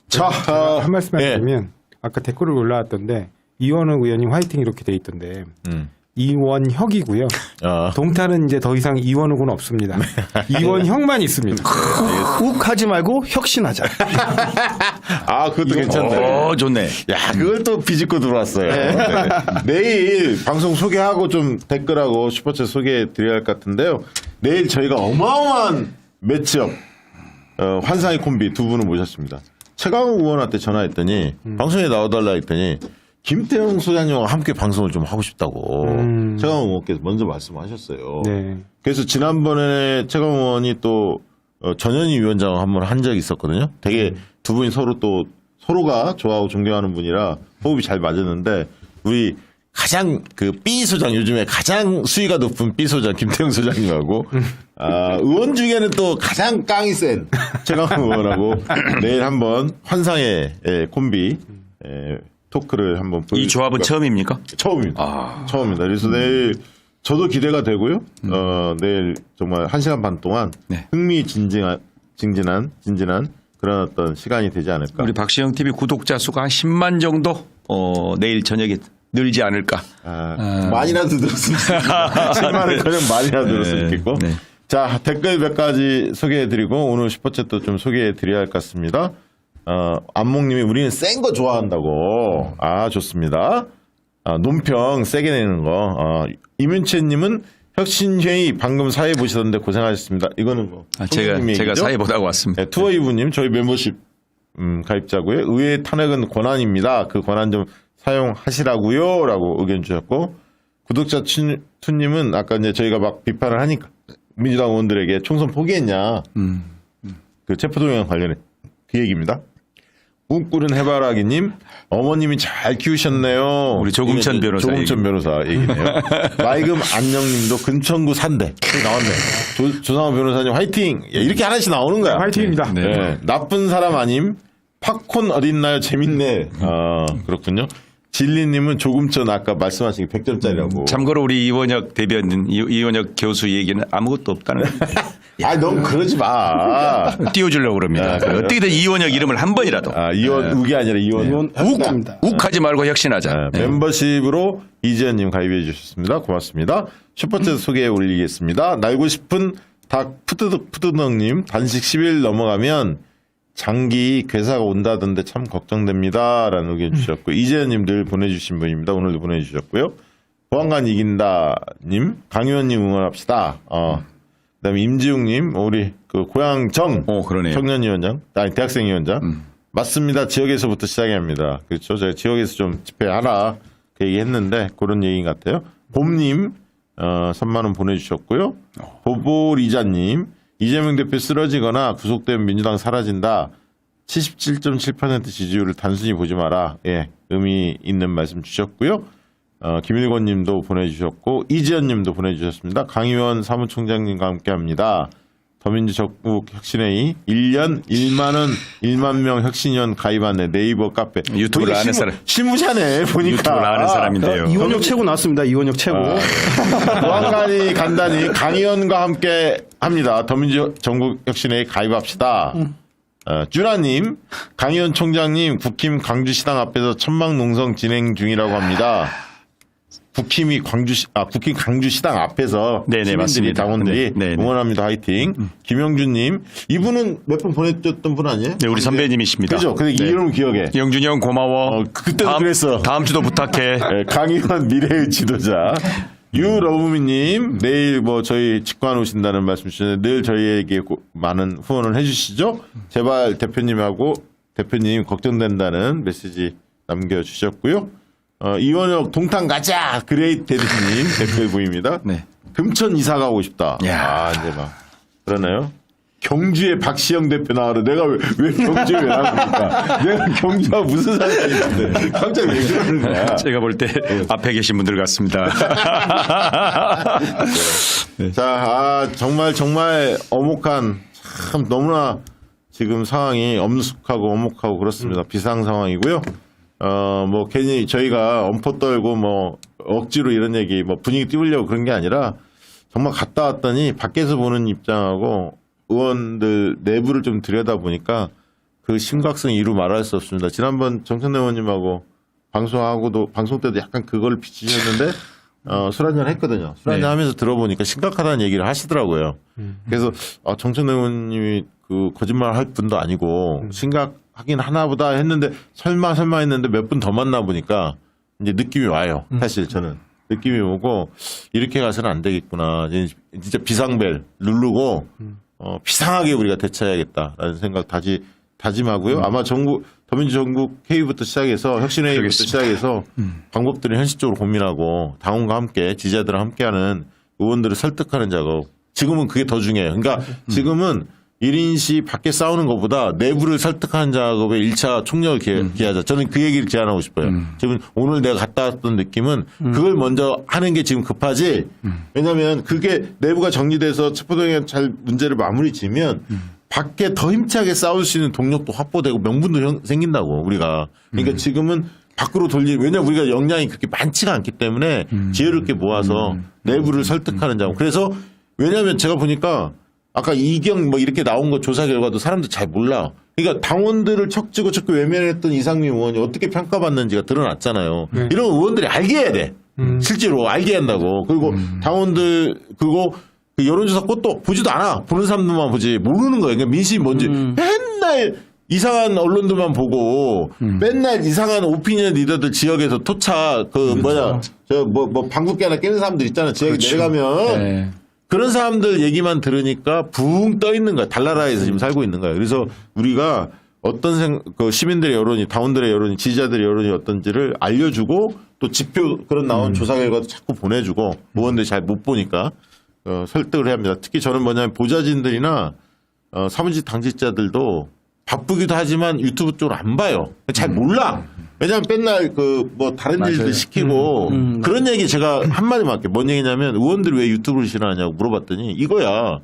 자, 한 말씀만 드리면 아까 댓글을 올라왔던데 이원호 의원님 화이팅 이렇게 돼 있던데 이원혁이고요. 동탄은 이제 더 이상 이원욱은 없습니다. 이원혁만 있습니다. 욱하지 말고 혁신하자. 그것도 괜찮네. 좋네. 야, 그걸 또 비집고 들어왔어요. 네. 내일 방송 소개하고 좀 댓글하고 슈퍼챗 소개해 드려야 할 것 같은데요. 내일 저희가 어마어마한 매치업 환상의 콤비 두 분을 모셨습니다. 최강욱 의원한테 전화했더니 방송에 나와달라 했더니 김태형 소장님과 함께 방송을 좀 하고 싶다고 최강욱 의원께서 먼저 말씀하셨어요. 네. 그래서 지난번에 최강욱 의원이 또 전현희 위원장을 한번 한 적이 있었거든요. 되게 두 분이 서로가 좋아하고 존경하는 분이라 호흡이 잘 맞았는데 우리 가장 그 B 소장 요즘에 가장 수위가 높은 B 소장 김태형 소장님하고 의원 중에는 또 가장 깡이 센 최강욱 의원하고 내일 한번 환상의 콤비 토크를 한번 이 조합은 처음입니까? 처음입니다. 처음입니다. 그래서 내일 저도 기대가 되고요. 내일 정말 1시간 반 동안 네. 흥미진진한 그런 어떤 시간이 되지 않을까. 우리 박시영 TV 구독자 수가 한 10만 정도 내일 저녁에 늘지 않을까. 많이라도 들었으면 좋겠고 10만은 그냥 많이라도 들었으면 좋겠고. 네. 자, 댓글 몇 가지 소개해드리고 오늘 슈퍼챗도 좀 소개해드려야 할 것 같습니다. 안목님이 우리는 센 거 좋아한다고. 좋습니다. 논평 세게 내는 거. 이문채님은 혁신회의 방금 사회 보시던데 고생하셨습니다. 이거는 뭐 제가 사회 보다고 왔습니다. 네, 투어이브님 저희 멤버십 가입자고요. 의회 탄핵은 권한입니다. 그 권한 좀 사용하시라고요. 라고 의견 주셨고 구독자 투님은 아까 이제 저희가 막 비판을 하니까 민주당 의원들에게 총선 포기했냐. 그 체포동의안 관련해 그 얘기입니다. 꿈꾸는 해바라기님 어머님이 잘 키우셨네요. 우리 조금천 변호사 조금천 변호사 얘기네요. 마이금 안녕님도 근천구 산대 나왔네. 조상호 변호사님 화이팅. 이렇게 하나씩 나오는 거야. 화이팅입니다. 네. 네. 나쁜 사람 아님 팝콘 어딨나요? 재밌네. 그렇군요. 진리님은 조금 전 아까 말씀하신 게 100점짜리라고. 참고로 우리 이원혁 대변인, 이원혁 교수 얘기는 아무것도 없다는. 너무 그러지 마. 띄워주려고 그럽니다. 어떻게든 이원혁 이름을 한 번이라도. 욱이 아니라 이원. 욱하지 말고 혁신하자. 멤버십으로 이지연님 가입해 주셨습니다. 고맙습니다. 슈퍼챗 소개해 올리겠습니다. 날고 싶은 닭 푸드덕님 단식 10일 넘어가면 장기 괴사가 온다던데 참 걱정됩니다. 라는 의견 주셨고 이재현님 늘 보내주신 분입니다. 오늘도 보내주셨고요. 보안관 이긴다님 강의원님 응원합시다. 그다음에 임지웅님 우리 그 고향 청년위원장 대학생위원장 맞습니다. 지역에서부터 시작해야 합니다. 그렇죠. 제가 지역에서 좀 집회하라 그 얘기했는데 그런 얘기인 것 같아요. 봄님 3만 원 보내주셨고요. 보보리자님 이재명 대표 쓰러지거나 구속되면 민주당 사라진다. 77.7% 지지율을 단순히 보지 마라. 의미 있는 말씀 주셨고요. 김일권 님도 보내주셨고, 이지연 님도 보내주셨습니다. 강의원 사무총장님과 함께 합니다. 더민주 적국 혁신회의 1년 1만 명 혁신위원 가입하네. 네이버 카페. 유튜브를 아는 사람. 실무자네, 보니까. 유튜브를 아는 사람인데요. 이원혁 최고 나왔습니다. 이원혁 최고. 보안관이 간단히 강의원과 함께 합니다. 더민주 전국 혁신회의 가입합시다. 쭈라님, 강의원 총장님, 국힘 광주시당 앞에서 천막농성 진행 중이라고 합니다. 국힘 광주시당 앞에서 시민들이 맞습니다. 당원들이 응원합니다. 화이팅. 김영준님, 이분은 몇 번 보내줬던 분 아니에요? 네, 우리 선배님이십니다. 그죠? 근데 이 이름 기억해. 영준이 형 고마워. 그때도 그랬어. 다음 주도 부탁해. 강의원 미래의 지도자. 유러브미님, 내일 저희 직관 오신다는 말씀 주셨는데 늘 저희에게 많은 후원을 해주시죠. 제발 대표님 걱정된다는 메시지 남겨주셨고요. 이원혁 동탄 가자! 그레이트 데리스님 댓글 보입니다. 네. 금천 이사 가고 싶다. 이제 그러나요? 경주에 박시영 대표 나와라. 내가 왜 경주에 왜 나갑니까? 내가 경주와 무슨 상관이 있는데. 갑자기 왜 그러는 거야? 제가 볼 때 앞에 계신 분들 같습니다. 자, 정말 어목한, 참 너무나 지금 상황이 엄숙하고 어목하고 그렇습니다. 비상 상황이고요. 괜히 저희가 엄포 떨고 억지로 이런 얘기 분위기 띄우려고 그런 게 아니라 정말 갔다 왔더니 밖에서 보는 입장하고 의원들 내부를 좀 들여다보니까 그 심각성이 이루 말할 수 없습니다. 지난번 정청래 의원님하고 방송 때도 약간 그걸 비치셨는데 술 한잔 했거든요. 술 한잔 하면서 들어보니까 심각하다는 얘기를 하시더라고요. 그래서 정청래 의원님이 그 거짓말 할 분도 아니고 심각하긴 하나보다 했는데 설마 했는데 몇 분 더 만나 보니까 이제 느낌이 와요. 사실 저는. 느낌이 오고 이렇게 가서는 안 되겠구나. 진짜 비상벨 누르고 비상하게 우리가 대처해야겠다라는 생각 다짐하고요. 아마 더민주 전국 회의부터 시작해서 혁신회의부터 시작해서 방법들을 현실적으로 고민하고 당원과 함께 지지자들과 함께하는 의원들을 설득하는 작업. 지금은 그게 더 중요해요. 그러니까 지금은 1인시 밖에 싸우는 것보다 내부를 설득하는 작업에 1차 총력을 기하자. 저는 그 얘기를 제안하고 싶어요. 지금 오늘 내가 갔다 왔던 느낌은 그걸 먼저 하는 게 지금 급하지. 왜냐하면 그게 내부가 정리돼서 첩보동의안 잘 문제를 마무리 지으면 밖에 더 힘차게 싸울 수 있는 동력도 확보되고 명분도 생긴다고 우리가. 그러니까 지금은 밖으로 왜냐면 우리가 역량이 그렇게 많지가 않기 때문에 지혜를 이렇게 모아서 내부를 설득하는 작업. 그래서 왜냐하면 제가 보니까 아까 이경 뭐 이렇게 나온 거 조사 결과도 사람들 잘 몰라. 그러니까 당원들을 척지고 척고 외면했던 이상민 의원이 어떻게 평가받는지가 드러났잖아요. 이런 의원들이 알게 해야 돼. 실제로 알게 한다고. 그리고 당원들 그리고 그 여론조사 꽃도 보지도 않아. 보는 사람들만 보지 모르는 거예요. 그러니까 민심이 뭔지 맨날 이상한 언론들만 보고 맨날 이상한 오피니언 리더들 지역에서 토착 뭐 방귀깨 하나 깨는 사람들 있잖아. 지역에 내려가면. 네. 그런 사람들 얘기만 들으니까 붕 떠 있는 거야. 달나라에서 지금 살고 있는 거야. 그래서 우리가 어떤 그 시민들의 여론이, 당원들의 여론이, 지지자들의 여론이 어떤지를 알려주고 또 지표 그런 나온 조사 결과도 자꾸 보내주고 의원들이 잘 못 보니까 설득을 해야 합니다. 특히 저는 뭐냐면 보좌진들이나 사무직 당직자들도 바쁘기도 하지만 유튜브 쪽으로 안 봐요. 잘 몰라. 왜냐하면 맨날 다른 일들 시키고 그런 얘기 제가 한마디만 할게요. 뭔 얘기냐면 의원들이 왜 유튜브를 싫어하냐고 물어봤더니 이거야.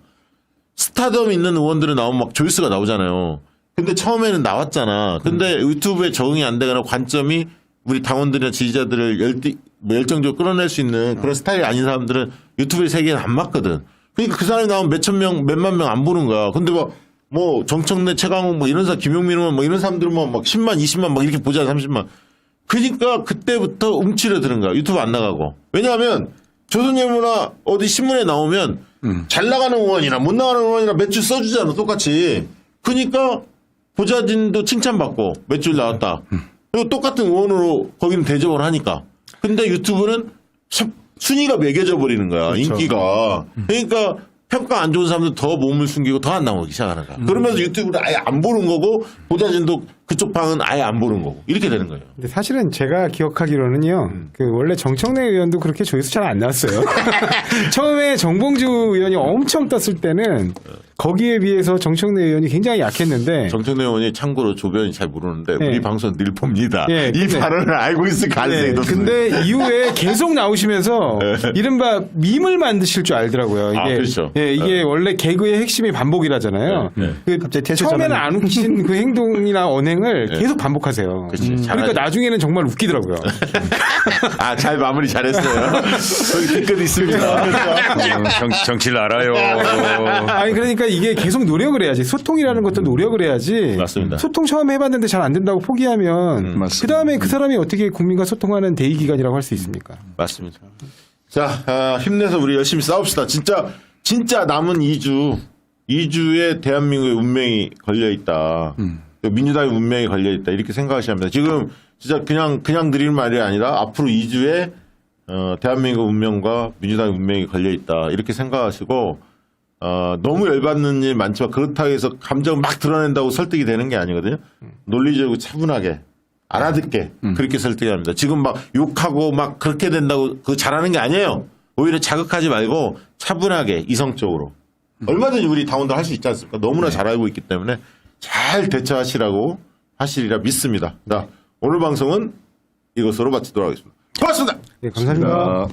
스타덤 있는 의원들은 나오면 막 조회수가 나오잖아요. 근데 처음에는 나왔잖아. 근데 유튜브에 적응이 안 되거나 관점이 우리 당원들이나 지지자들을 열정적으로 끌어낼 수 있는 그런 스타일이 아닌 사람들은 유튜브의 세계에는 안 맞거든. 그러니까 그 사람이 나오면 몇천 명, 몇만 명 안 보는 거야. 근데 뭐 정청래, 최강욱 뭐 이런 사람, 김용민 의원 뭐 이런 사람들은 막 10만, 20만 막 이렇게 보자 30만. 그러니까 그때부터 움츠려드는 거야. 유튜브 안 나가고. 왜냐하면 조선일보나 어디 신문에 나오면 잘 나가는 의원이나 못 나가는 의원이나 매출 써주잖아 똑같이. 그러니까 보좌진도 칭찬받고 매출 나왔다. 그리고 똑같은 의원으로 거기는 대접을 하니까. 근데 유튜브는 순위가 매겨져 버리는 거야. 그렇죠. 인기가. 그러니까 평가 안 좋은 사람들 더 몸을 숨기고 더 안 나오기 시작하는 거야. 그러면서 유튜브를 아예 안 보는 거고 보좌진도 그쪽 방은 아예 안 보는 거고 이렇게 되는 거예요. 근데 사실은 제가 기억하기로는요. 원래 정청래 의원도 그렇게 조회수 잘 안 나왔어요. 처음에 정봉주 의원이 엄청 떴을 때는 거기에 비해서 정청래 의원이 굉장히 약했는데 정청래 의원이 참고로 조변이 잘 모르는데 네. 우리 방송 늘 봅니다. 네, 이 발언을 알고 있을 가능성이 높습니다. 근데 이후에 계속 나오시면서 이른바 밈을 만드실 줄 알더라고요. 이게, 그렇죠. 이게 원래 개그의 핵심이 반복이라잖아요. 처음에는 안 웃기신 그 행동이나 언행을 계속 반복하세요. 그러니까 나중에는 정말 웃기더라고요. 잘 마무리 잘했어요. 거기 댓글 있습니다. 정치를 알아요. 아니 그러니까 이게 계속 노력을 해야지. 소통이라는 것도 노력을 해야지. 맞습니다. 소통 처음 해봤는데 잘 안 된다고 포기하면 그 다음에 그 사람이 어떻게 국민과 소통하는 대의기관이라고 할 수 있습니까? 맞습니다. 자, 힘내서 우리 열심히 싸웁시다. 진짜 남은 2주에 대한민국의 운명이 걸려 있다. 민주당의 운명이 걸려 있다. 이렇게 생각하셔야 합니다. 지금 진짜 그냥 드리는 말이 아니라 앞으로 2주에 대한민국 운명과 민주당의 운명이 걸려 있다. 이렇게 생각하시고 너무 열받는 일 많지만 그렇다고 해서 감정을 막 드러낸다고 설득이 되는 게 아니거든요. 논리적으로 차분하게 알아듣게 그렇게 설득해야 합니다. 지금 막 욕하고 막 그렇게 된다고 그거 잘하는 게 아니에요. 오히려 자극하지 말고 차분하게 이성적으로 얼마든지 우리 당원들 할 수 있지 않습니까? 너무나 잘 알고 있기 때문에 잘 대처하시라고 하시리라 믿습니다. 자, 오늘 방송은 이것으로 마치도록 하겠습니다. 고맙습니다. 네, 감사합니다.